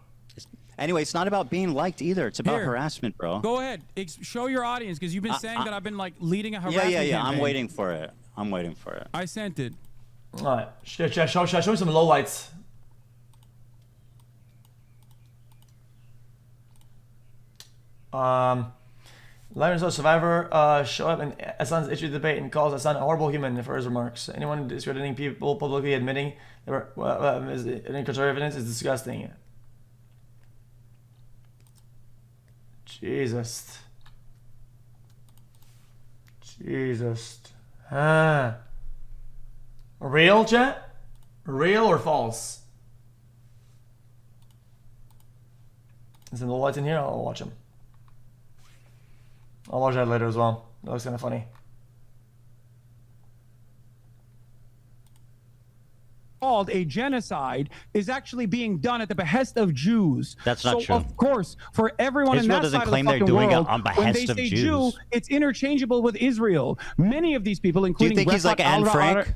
Anyway, it's not about being liked either. It's about harassment, bro. Go ahead. Show your audience, because you've been saying that I've been like leading a harassment Yeah. campaign. I'm waiting for it. I'm waiting for it. I sent it. All right. Show me some lowlights. Lions of Survivor show up in Hasan's issue debate and calls Hasan a horrible human for his remarks. Anyone discrediting people publicly admitting there is incontrovertible evidence is disgusting. Jesus. Real, chat? Real or false? Is there no lights in here? I'll watch them. I'll watch that later as well. That looks kind of funny. Called a genocide is actually being done at the behest of Jews. That's not true. So of course, for everyone Israel in that doesn't side claim of the they're fucking doing it world, on behest when they of say Jews. Jew, it's interchangeable with Israel. Many of these people, Do you including think he's like Anne Frank?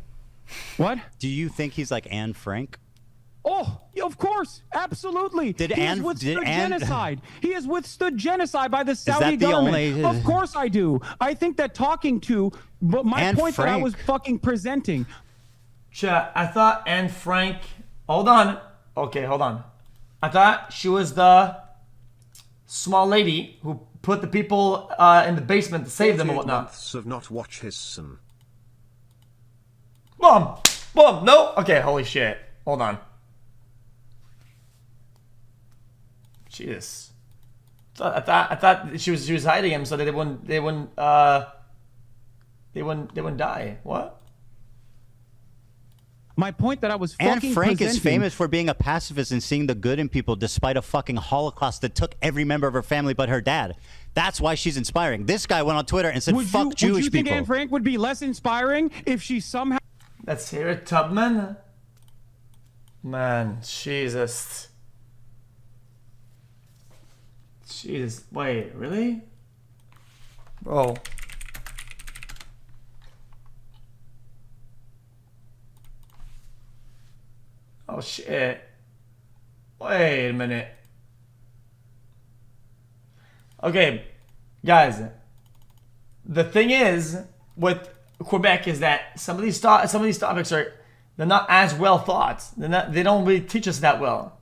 What? Do you think he's like Anne Frank? Oh, of course, absolutely. Did he Anne- has withstood did Anne- genocide. He has withstood genocide by the Saudi the government. only- Of course I do. I think that talking to, but my Anne point that I Frank. was fucking presenting. Chat, I thought Anne Frank... Hold on. Okay, hold on. I thought she was the small lady who put the people in the basement to save them and whatnot. Months of not watch his son. Boom! Boom! No? Okay, holy shit. Hold on. Jesus. I thought she was hiding him so that they wouldn't die. What? My point that I was Anne fucking Frank presenting. is famous for being a pacifist and seeing the good in people despite a fucking Holocaust that took every member of her family but her dad. That's why she's inspiring. This guy went on Twitter and said, fuck Jewish would you think people. Anne Frank would be less inspiring if she somehow... That's Harriet Tubman. Man, Jesus. Jesus, wait, really? Bro. Oh shit. Wait a minute. Okay, guys. The thing is with Quebec is that some of these topics are they're not as well thought. They don't really teach us that well.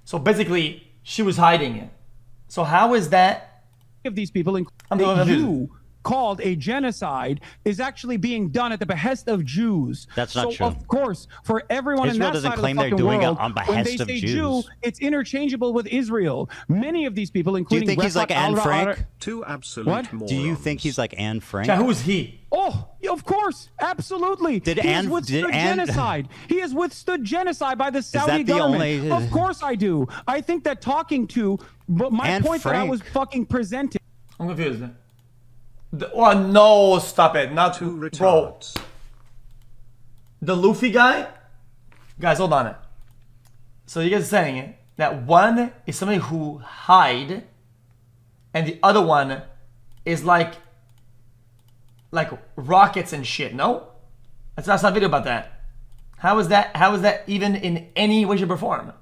So basically, she was hiding it. So how is that? Of these people, that you called a genocide, is actually being done at the behest of Jews. That's not true. Of course, for everyone Israel in that doesn't side claim of the they're fucking doing it world, on behest when they of say Jews. Jew, it's interchangeable with Israel. Many of these people, Do you including think he's like Anne Frank? Two absolute What? morons. Do you think he's like Anne Frank? Who is he? Oh, of course, absolutely. Did he has Anne- withstood did Anne- genocide. He has withstood genocide by the Saudi the government. only- Of course I do. I think that talking to, but my Anne point that I Frank. was fucking presenting. I'm confused. Oh no, stop it. Not Two bro. retards. The Luffy guy? Guys, hold on. So you guys are saying that one is somebody who hide and the other one is like rockets and shit, no? That's not a video about that. How is that even in any way, shape, or form?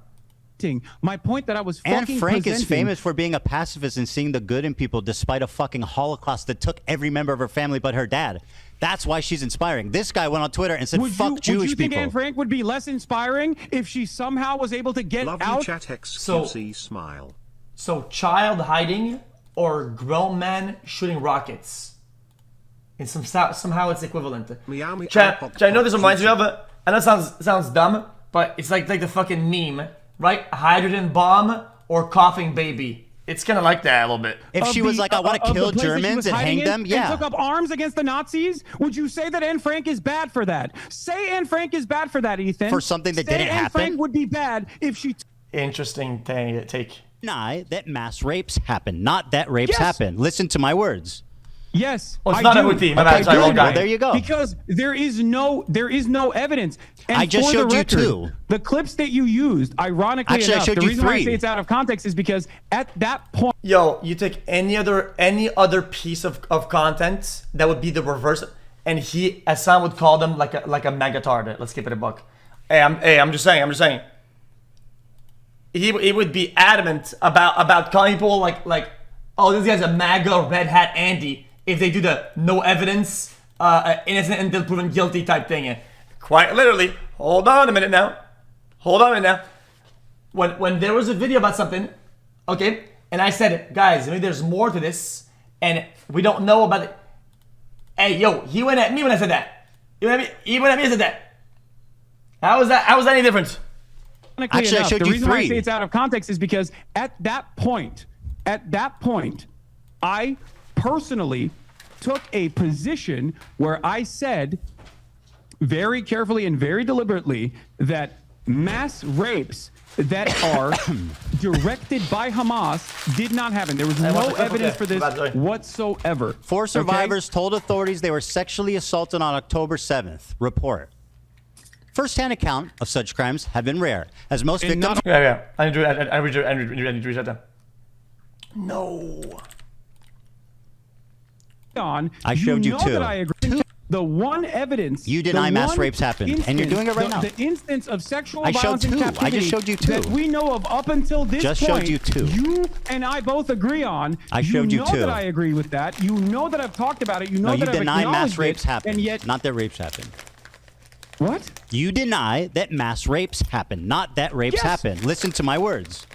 My point that I was Anne fucking Frank presenting. is famous for being a pacifist and seeing the good in people despite a fucking Holocaust that took every member of her family but her dad. That's why she's inspiring. This guy went on Twitter and said, fuck Jewish would you think people. Anne Frank would be less inspiring if she somehow was able to get Love you, out? chat XQC smile. So child hiding or grown man shooting rockets? And somehow it's equivalent. Meow, meow, Chat, pop, I know pop, this reminds me juicy. of it. I know it sounds dumb, but it's like the fucking meme, right? Hydrogen bomb or coughing baby. It's kind of like that a little bit. If she was like, I want to kill Germans and hang them, And yeah. took up arms against the Nazis, would you say that Anne Frank is bad for that? Say Anne Frank is bad for that, Ethan. For something that Say didn't Anne happen? Frank would be bad if she. Interesting take. Deny that mass rapes happen, not that rapes Yes. happen. Listen to my words. Yes. Oh, it's I not do. a routine. My Okay, bad, sorry, good. wrong guy. Well, there you go. Because there is no evidence. And I just for showed the you record, two. The clips that you used, ironically Actually, I enough, showed the you reason why I three. say it's out of context is because at that point. Yo, you take any other piece of content that would be the reverse, and Hasan would call them like a megatard. Let's keep it a buck. Hey, I'm just saying. He would be adamant about calling people like oh, this guy's a MAGA red hat Andy if they do the no evidence, innocent until proven guilty type thing. Quite literally. Hold on a minute now. When there was a video about something, okay, and I said, guys, maybe there's more to this, and we don't know about it. Hey, yo, he went at me when I said that. He went at me and said that. How is that any different? Actually, I showed the you reason why I three. say it's out of context is because at that point, I personally took a position where I said very carefully and very deliberately that mass rapes that are directed by Hamas did not happen. There was no what's the clip? evidence Okay, for this sorry. whatsoever. 4 survivors told authorities they were sexually assaulted on October 7th. Report. First-hand account of such crimes have been rare, as most And victims. not- Yeah. I need to reset that. No. On, I showed you know two. that I agree. The one evidence You deny the mass one rapes happened, and you're doing it right now. The instance of sexual I showed violence in two. I just captivity showed you two. that we know of up until this Just point. showed you two. You and I both agree on. I showed you know two. that I agree with that. You know that I've talked about it. You know No, you that I've deny mass acknowledged rapes it, happen, and yet not that rapes happen. what? You deny that mass rapes happen, not that rapes Yes. happen. Listen to my words.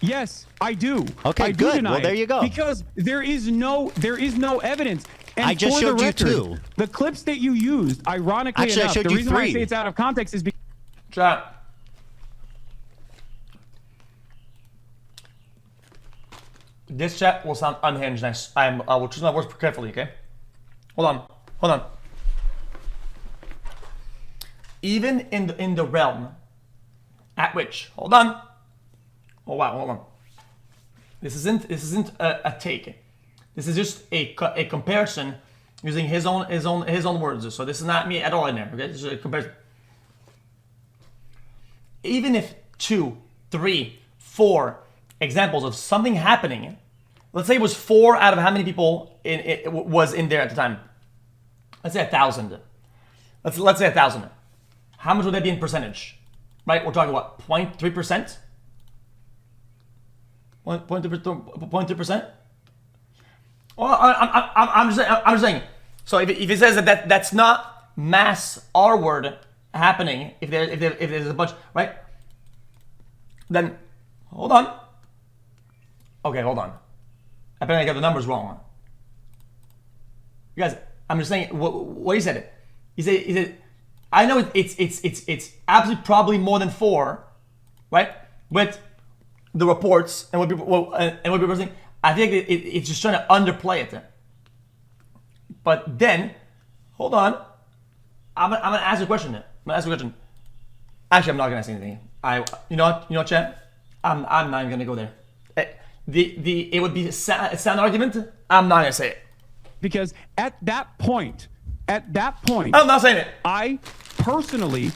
Yes, I do. Okay, I do good. deny Well, there it you go. Because there is no evidence. And I just for the showed you record, two. The clips that you used, ironically Actually, I enough, showed the you reason why I three. say it's out of context is because. Chat. This chat will sound unhinged. I will choose my words carefully, okay? Hold on. Even in the realm at which, hold on. Oh wow, hold on. This isn't a take. This is just a comparison using his own words. So this is not me at all in there. Okay, this is a comparison. even if 2, 3, 4 examples of something happening, let's say it was 4 out of how many people was in there at the time? Let's say 1,000. Let's say 1,000. How much would that be in percentage? Right? We're talking what? 0.3%? 0.3%? Well, I'm just saying. So if it says that that's not mass R word happening, if there's a bunch, right? Then hold on. Okay, hold on. Apparently I got the numbers wrong. You guys, I'm just saying what he said. He said I know it's absolutely probably more than 4, right? With the reports and what people are saying, I think it's just trying to underplay it. But then, hold on, I'm gonna ask you a question. Actually, I'm not gonna say anything. You know what, Chet? I'm not even gonna go there. It would be a sound argument. I'm not gonna say it because at that point, I'm not saying it. I personally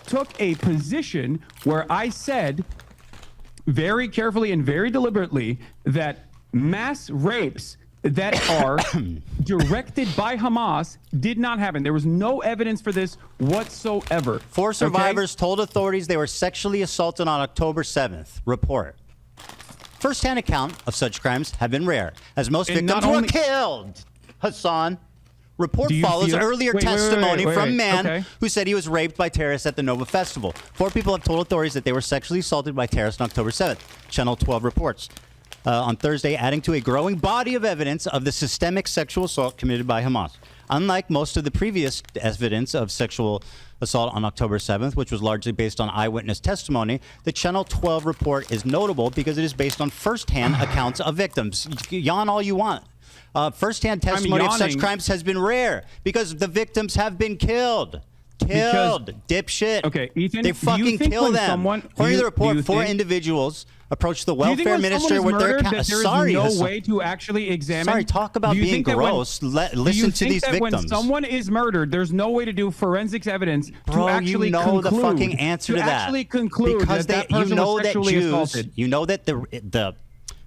took a position where I said very carefully and very deliberately that mass rapes that are directed by Hamas did not happen. There was no evidence for this whatsoever. 4 survivors told authorities they were sexually assaulted on October 7th. Report. First-hand account of such crimes have been rare, as most victims were killed. Hasan. Report follows earlier testimony from a man who said he was raped by terrorists at the Nova Festival. 4 people have told authorities that they were sexually assaulted by terrorists on October 7th. Channel 12 reports. On Thursday, adding to a growing body of evidence of the systemic sexual assault committed by Hamas. Unlike most of the previous evidence of sexual assault on October 7th, which was largely based on eyewitness testimony, the Channel 12 report is notable because it is based on first-hand accounts of victims. Yawn all you want. First-hand testimony of such crimes has been rare because the victims have been killed. Dipshit. Okay, Ethan, they fucking kill them. According to the report, 4 individuals approached the welfare minister with their account. Sorry, no way to actually examine. Sorry, talk about being gross. Listen to these victims. When someone is murdered, there's no way to do forensics evidence to actually you know conclude, the fucking answer to that. Actually conclude because that person was sexually assaulted. You know that the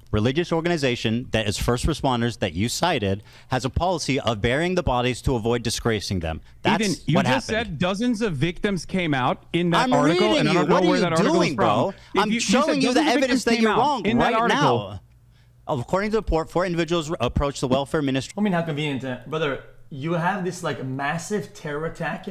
religious organization that is first responders that you cited has a policy of burying the bodies to avoid disgracing them. That's Ethan, you what just happened. said dozens of victims came out in that I'm article, reading and I don't you. know What where are that you article doing, is bro? from. I'm showing you the evidence that you're wrong in that right article. now. According to the report, 4 individuals approached the welfare ministry. I mean, how convenient, brother. You have this like massive terror attack,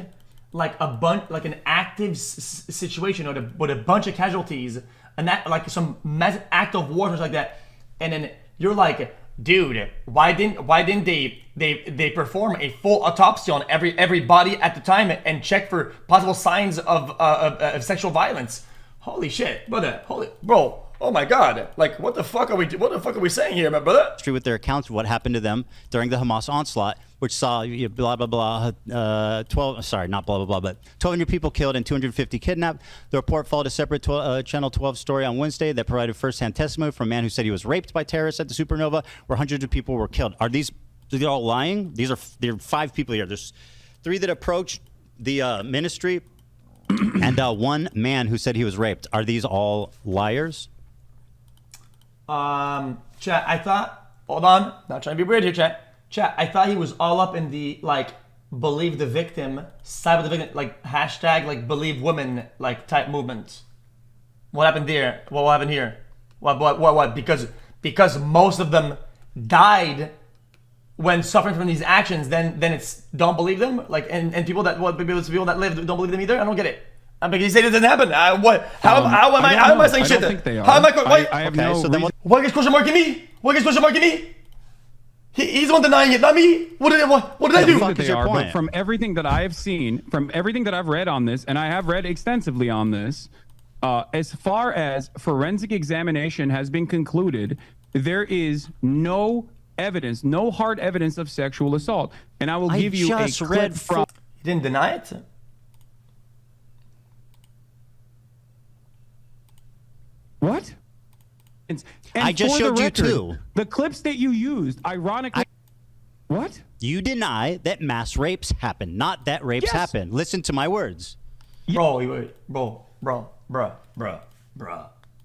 like an active situation with a bunch of casualties, and that like some massive act of war or like that, and then you're like, dude, why didn't they perform a full autopsy on every body at the time and check for possible signs of sexual violence? Holy shit, brother! Bro! Oh my God! Like, what the fuck are we saying here, my brother? With their accounts of what happened to them during the Hamas onslaught, which saw blah blah blah 12. Sorry, not blah blah blah, but 1,200 people killed and 250 kidnapped. The report followed a separate Channel 12 story on Wednesday that provided first-hand testimony from a man who said he was raped by terrorists at the Supernova, where hundreds of people were killed. Are these all lying? There are 5 people here. There's 3 that approached the ministry, and 1 man who said he was raped. Are these all liars? Chat, I thought, hold on, not trying to be weird here, chat, I thought he was all up in the, like, believe the victim, side of the victim, like, hashtag, like, believe women, like, type movement. What happened there? What happened here? What? Because most of them died when suffering from these actions, then it's don't believe them? Like, and people that live don't believe them either? I don't get it. Because you say it doesn't happen. How am I saying shit? I don't think they are. How am I? I have no reason. Why is question marking me? He's the one denying it, not me. What did I do? That they are, but from everything that I have seen, from everything that I've read on this, and I have read extensively on this, as far as forensic examination has been concluded, there is no evidence, no hard evidence of sexual assault. And I will give you a clip from. He didn't deny it. What? And I just showed you 2. The clips that you used, ironically. What? You deny that mass rapes happen, not that rapes happen. Listen to my words. Bro, Bruh.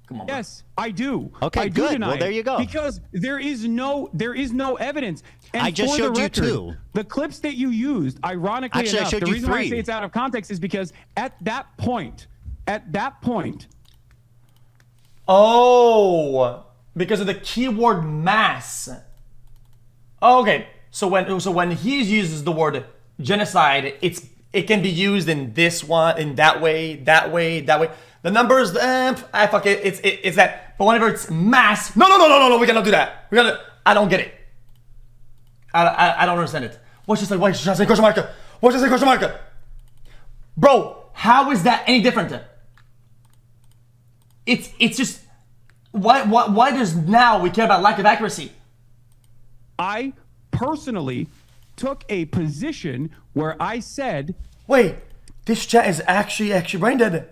Come on, bro. Yes, I do. Okay, I do good. deny Well, there it you go. Because there is no evidence. And I just for showed the you record, 2. The clips that you used, ironically Actually, I enough, showed the you reason why I 3. say it's out of context is because at that point, Oh, because of the keyword mass. Oh, okay. So when he uses the word genocide, it can be used in this one, in that way. The numbers, fuck it. It's that. But whenever it's mass, no, we cannot do that. I don't get it. I don't understand it. What's just like? Why should I say question mark? What's just say question mark? Bro, how is that any different? It's just why does now we care about lack of accuracy? I personally took a position where I said, wait, this chat is actually brain dead.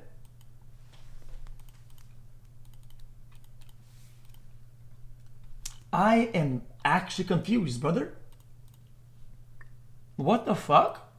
I am actually confused, brother. What the fuck?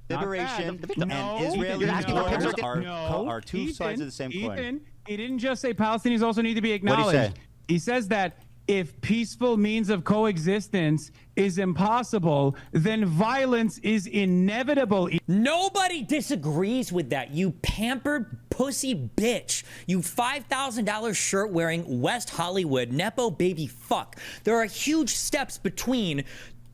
Liberation No, and Israel Ethan, are two sides of the same coin. Ethan, he didn't just say Palestinians also need to be What'd he acknowledged. say? He says that if peaceful means of coexistence is impossible, then violence is inevitable. Nobody disagrees with that, you pampered pussy bitch. You $5,000 shirt wearing West Hollywood Nepo baby fuck. There are huge steps between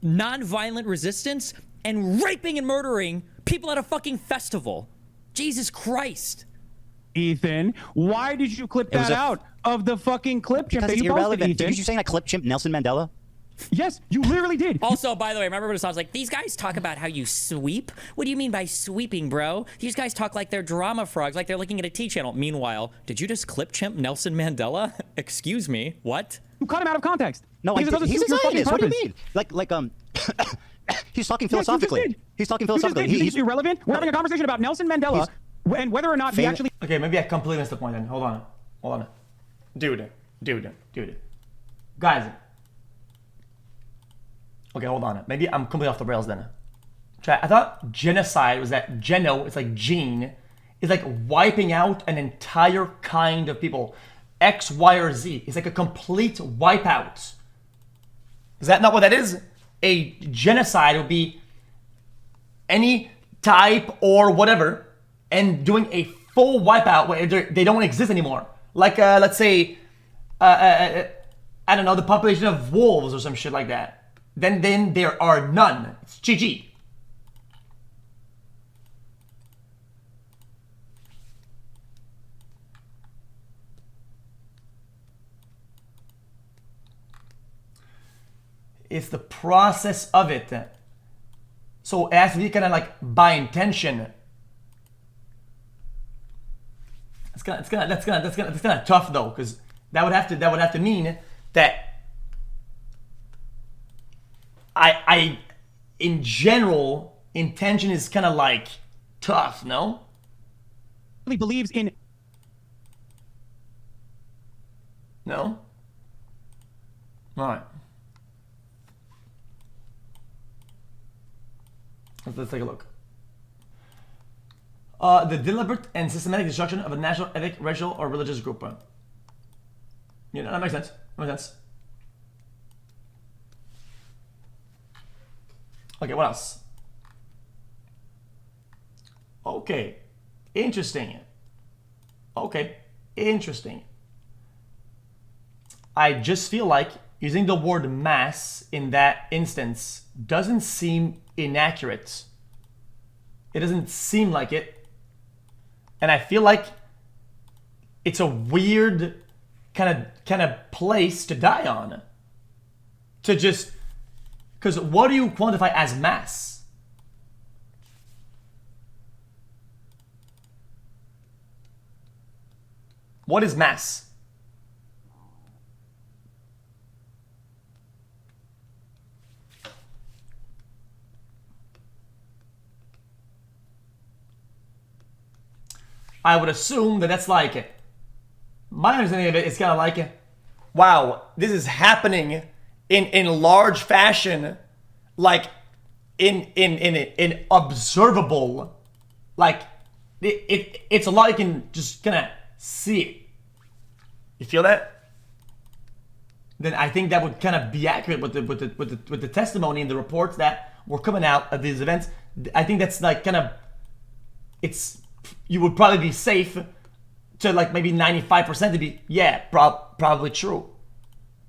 nonviolent resistance and raping and murdering people at a fucking festival. Jesus Christ. Ethan, why did you clip that out of the fucking clip chimp Because that it's you posted, irrelevant. Ethan? Did you saying that clip chimp Nelson Mandela? Yes, you literally did. Also, by the way, remember when I was like, these guys talk about how you sweep? What do you mean by sweeping, bro? These guys talk like they're drama frogs, like they're looking at a T channel. Meanwhile, did you just clip chimp Nelson Mandela? Excuse me, what? You cut him out of context. No, Because it doesn't he's a suit your fucking Zionist. What do you purpose. mean? He's talking Yes, you just philosophically. did. He's talking You just philosophically. did. He's irrelevant. We're having a conversation about Nelson Mandela and whether or not he actually. Okay, maybe I completely missed the point then. Hold on. Dude. Guys. Okay, hold on. Maybe I'm completely off the rails then. I thought genocide was that geno, it's like gene, is like wiping out an entire kind of people. X, Y, or Z. It's like a complete wipeout. Is that not what that is? A genocide would be any type or whatever, and doing a full wipeout where they don't exist anymore. Like, let's say, I don't know, the population of wolves or some shit like that. Then there are none. It's GG. It's the process of it. So it has to be kind of like by intention. That's kind of tough though, because that would have to mean that I in general intention is kind of like tough, no? Believes in. No? All right. Let's take a look. The deliberate and systematic destruction of a national, ethnic, racial, or religious group. You know, that makes sense. Okay, what else? Okay, interesting. I just feel like using the word mass in that instance doesn't seem inaccurate. It doesn't seem like it. And I feel like it's a weird kind of place to die on. To just, because what do you quantify as mass? What is mass? I would assume that that's like, my understanding of it is kind of like, wow, this is happening in large fashion, like in observable, like it's a lot you can just kind of see it. You feel that? Then I think that would kind of be accurate with the testimony and the reports that were coming out of these events. I think that's like kind of, you would probably be safe to like maybe 95% to be, yeah, probably true.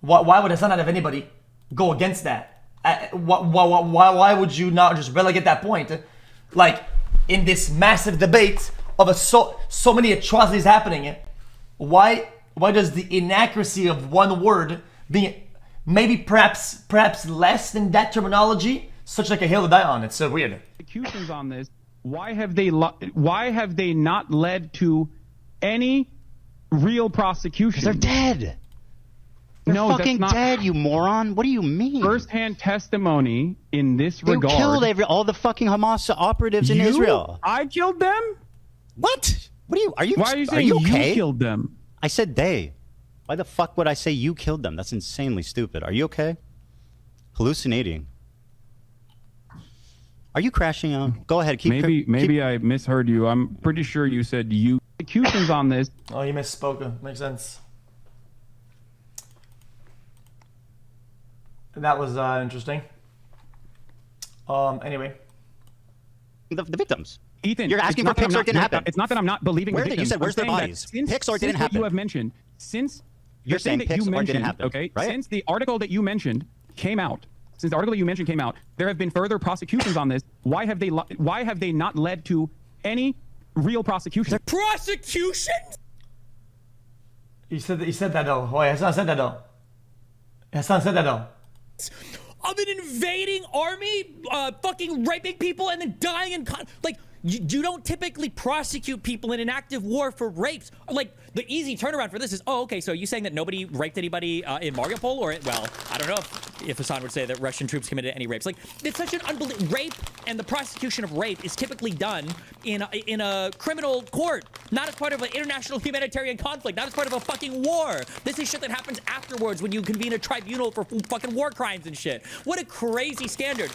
Why would Hasan not have anybody go against that? Why would you not just relegate that point? Like in this massive debate of so many atrocities happening, why does the inaccuracy of one word being maybe perhaps less than that terminology such like a hill to die on? It's so weird. Executions on this. Why have they not led to any real prosecution? They're dead. They're fucking dead, you moron. What do you mean? First-hand testimony in this regard. You killed all the fucking Hamas operatives in Israel. I killed them? What? Why are you saying you okay? killed them? I said they. Why the fuck would I say you killed them? That's insanely stupid. Are you okay? Hallucinating. Are you crashing out? Go ahead. Maybe I misheard you. I'm pretty sure you said you. Executions on this. Oh, you misspoke. Makes sense. That was interesting. Anyway. The victims. Ethan, you're asking for pics or it didn't happen. It's not that I'm not believing the victims. You said, where's their bodies? Pics or it didn't happen. You have mentioned, since you're saying pics or it didn't happen. Okay, right? Since the article that you mentioned came out, there have been further prosecutions on this. Why have they not led to any real prosecution? Prosecutions? He said that though. Oh, Hasan said that though. Hasan said that though. Of an invading army, fucking raping people and then dying in like you don't typically prosecute people in an active war for rapes. Like the easy turnaround for this is, oh, okay, so you saying that nobody raped anybody in Mariupol, or well, I don't know if Hasan would say that Russian troops committed any rapes. Like it's such an unbelievable rape, and the prosecution of rape is typically done in a criminal court, not as part of an international humanitarian conflict, not as part of a fucking war. This is shit that happens afterwards when you convene a tribunal for fucking war crimes and shit. What a crazy standard.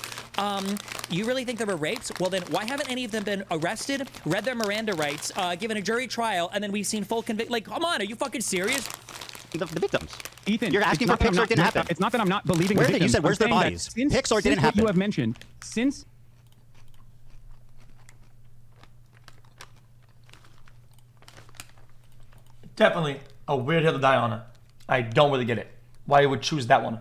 You really think there were rapes? Well then, why haven't any of them been arrested, read their Miranda rights, given a jury trial, and then we've seen full conviction? Like, come on, are you fucking serious? The victims. Ethan, you're asking for pics or it didn't happen. It's not that I'm not believing the victims. You said, where's their bodies? Pics or it didn't happen. You have mentioned, since... Definitely a weird hill to die on. I don't really get it. Why you would choose that one.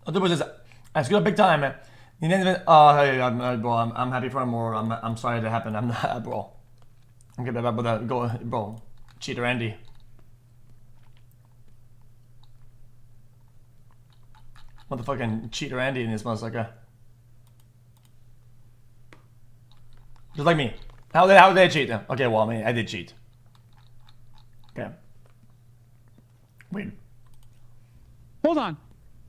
There was this, I screwed up big time, man. Hey, bro, I'm happy for him, or I'm sorry that happened. I'm not, bro. Okay, but go, bro. Cheater Andy. Motherfucking cheater Andy in this motherfucker. Just like me. How did I cheat? Okay, well, I mean, I did cheat. Okay. Weird. Hold on.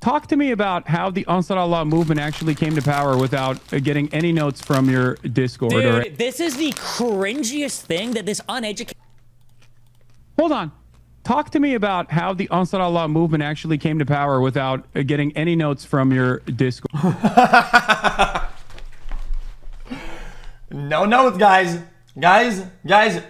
Talk to me about how the Ansar Allah movement actually came to power without getting any notes from your Discord. Dude, this is the cringiest thing that this uneducated... Hold on. Talk to me about how the Ansar Allah movement actually came to power without getting any notes from your Discord. No notes, guys. Guys,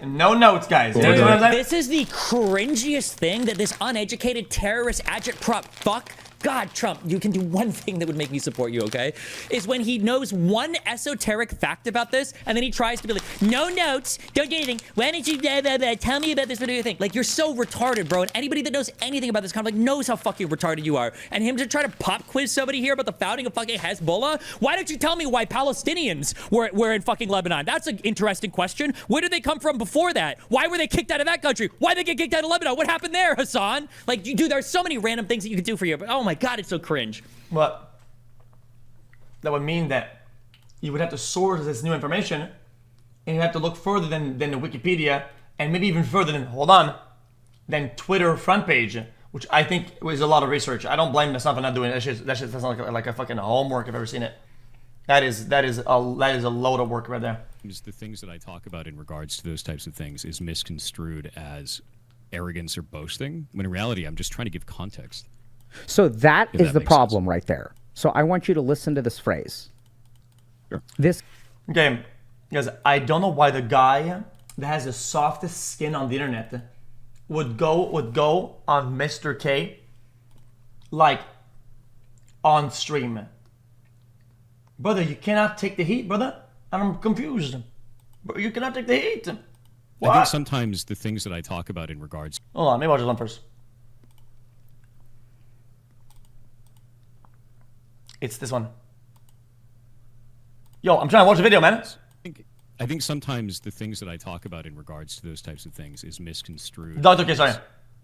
no notes, guys. Dude, this is the cringiest thing that this uneducated terrorist agitprop fuck... God, Trump, you can do one thing that would make me support you, okay? Is when he knows one esoteric fact about this, and then he tries to be like, no notes, don't do anything. Why don't you tell me about this video thing? Like, you're so retarded, bro. And anybody that knows anything about this conflict knows how fucking retarded you are. And him to try to pop quiz somebody here about the founding of fucking Hezbollah? Why don't you tell me why Palestinians were in fucking Lebanon? That's an interesting question. Where did they come from before that? Why were they kicked out of that country? Why did they get kicked out of Lebanon? What happened there, Hasan? Like, dude, there's so many random things that you could do for you, but oh my God, it's so cringe. Well, that would mean that you would have to source this new information, and you have to look further than the Wikipedia, and maybe even further than Twitter front page, which I think was a lot of research. I don't blame myself for not doing it. That shit sounds like a fucking homework if I've ever seen it. That is a load of work right there. The things that I talk about in regards to those types of things is misconstrued as arrogance or boasting, when in reality I'm just trying to give context. So that is the problem right there. So I want you to listen to this phrase. Sure. This. Okay, because I don't know why the guy that has the softest skin on the internet would go on Mr. K like on stream. Brother, you cannot take the heat, brother. I'm confused. But you cannot take the heat. What? I think sometimes the things that I talk about in regards. Hold on, maybe watch this one first. It's this one. Yo, I'm trying to watch the video, man. I think sometimes the things that I talk about in regards to those types of things is misconstrued. Okay, sorry.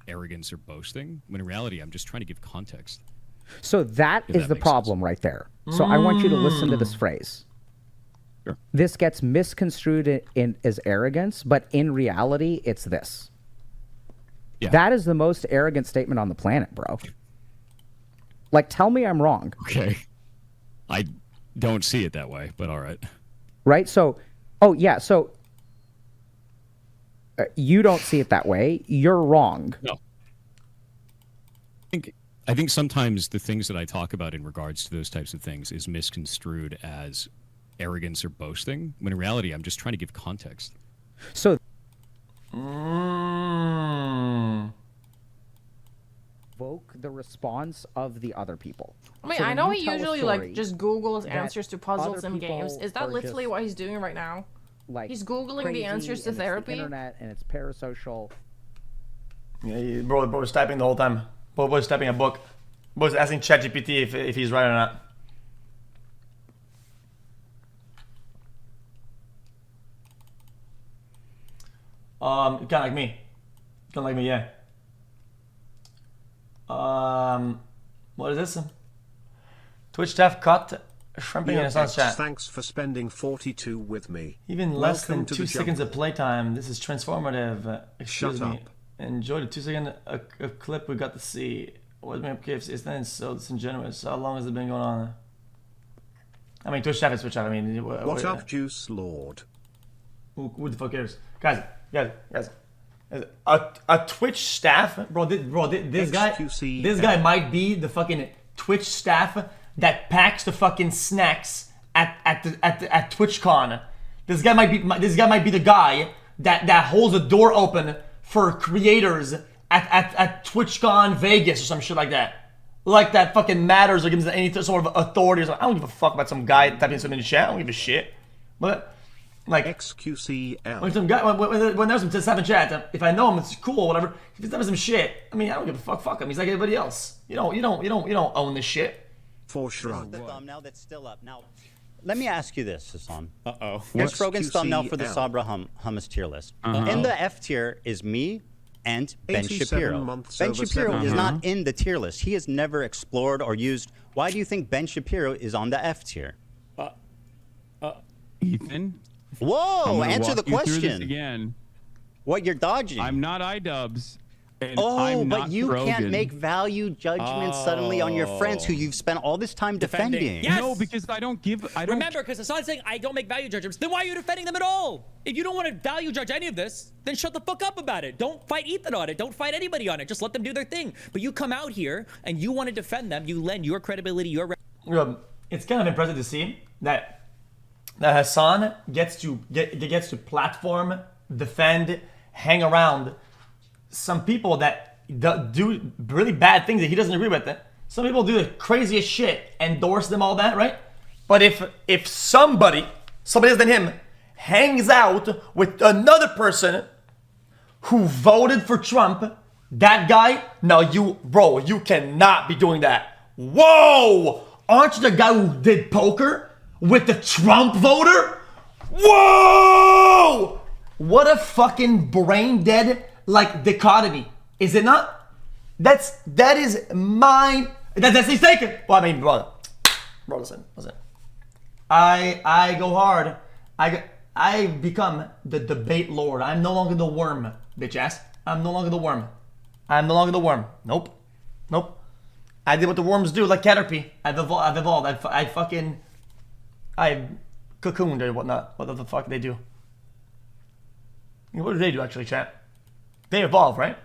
Arrogance or boasting, when in reality, I'm just trying to give context. So that is the problem right there. So I want you to listen to this phrase. Sure. This gets misconstrued as arrogance, but in reality, it's this. Yeah. That is the most arrogant statement on the planet, bro. Like, tell me I'm wrong. Okay. I don't see it that way, but all right. Right? So, oh, yeah, so you don't see it that way. You're wrong. No. I think sometimes the things that I talk about in regards to those types of things is misconstrued as arrogance or boasting, when in reality, I'm just trying to give context. So, evoke the response of the other people. I mean, So I when know you he tell a usually story like just Googles that answers to puzzles other and games. people Is that are literally just, what he's doing right now? like, He's Googling crazy, the answers to and it's the therapy. internet and it's parasocial. Yeah, bro was typing the whole time. Bro was typing a book. Bro was asking ChatGPT if he's right or not. Kind of like me. Kind of like me, yeah. What is this? Twitch staff cut shrimping in Hasan's chat. Thanks for spending 42 with me. Even less Welcome than to 2 the seconds of jungle. playtime. This is transformative. Excuse Shut me. up. Enjoy the 2-second a clip we got to see. What made KFC is then so disingenuous. How long has it been going on? I mean, Twitch staff is Twitch staff. I mean, What up, Juice Lord? Who the fuck cares? Guys. A Twitch staff, bro. This guy might be the fucking Twitch staff that packs the fucking snacks at TwitchCon. This guy might be the guy that holds the door open for creators at TwitchCon Vegas or some shit like that. Like that fucking matters or gives any sort of authority or something. I don't give a fuck about some guy typing something in the chat. I don't give a shit. But like XQCL. when some guy when there's some stuff in chat, if I know him, it's cool or whatever. If he's typing some shit, I mean, I don't give a fuck. Fuck him. He's like everybody else. You don't own this shit. For sure. The thumbnail that's still up. Now, let me ask you this, Hasan. Uh-oh. Here's Rogan's QCL? thumbnail for the Sabra hummus tier list. In the F tier is me and Ben 87 Shapiro. months Ben over Shapiro 7. is not in the tier list. He has never explored or used. Why do you think Ben Shapiro is on the F tier? Ethan. Whoa! Answer the walk you through this question. again. What you're dodging? I'm not iDubbbz. And Oh, I'm but not you Rogan. can't make value judgments suddenly on your friends who you've spent all this time defending. Yes. No, because I don't. Remember, because Hasan's saying I don't make value judgments. Then why are you defending them at all? If you don't want to value judge any of this, then shut the fuck up about it. Don't fight Ethan on it. Don't fight anybody on it. Just let them do their thing. But you come out here and you want to defend them. You lend your credibility, your. It's kind of impressive to see that Hasan gets to platform, defend, hang around some people that do really bad things that he doesn't agree with. Some people do the craziest shit, endorse them, all that, right? But if somebody else than him hangs out with another person who voted for Trump, that guy, no, you cannot be doing that. Whoa! Aren't you the guy who did poker with the Trump voter? Whoa! What a fucking brain dead dichotomy, is it not? That is mine. That's mistaken. Well, I mean, bro, listen. I go hard. I become the debate lord. I'm no longer the worm, bitch ass. I'm no longer the worm. Nope. I did what the worms do, like Caterpie. I've evolved. I cocooned or whatnot. What the fuck they do? What do they do actually, chat? They evolve, right?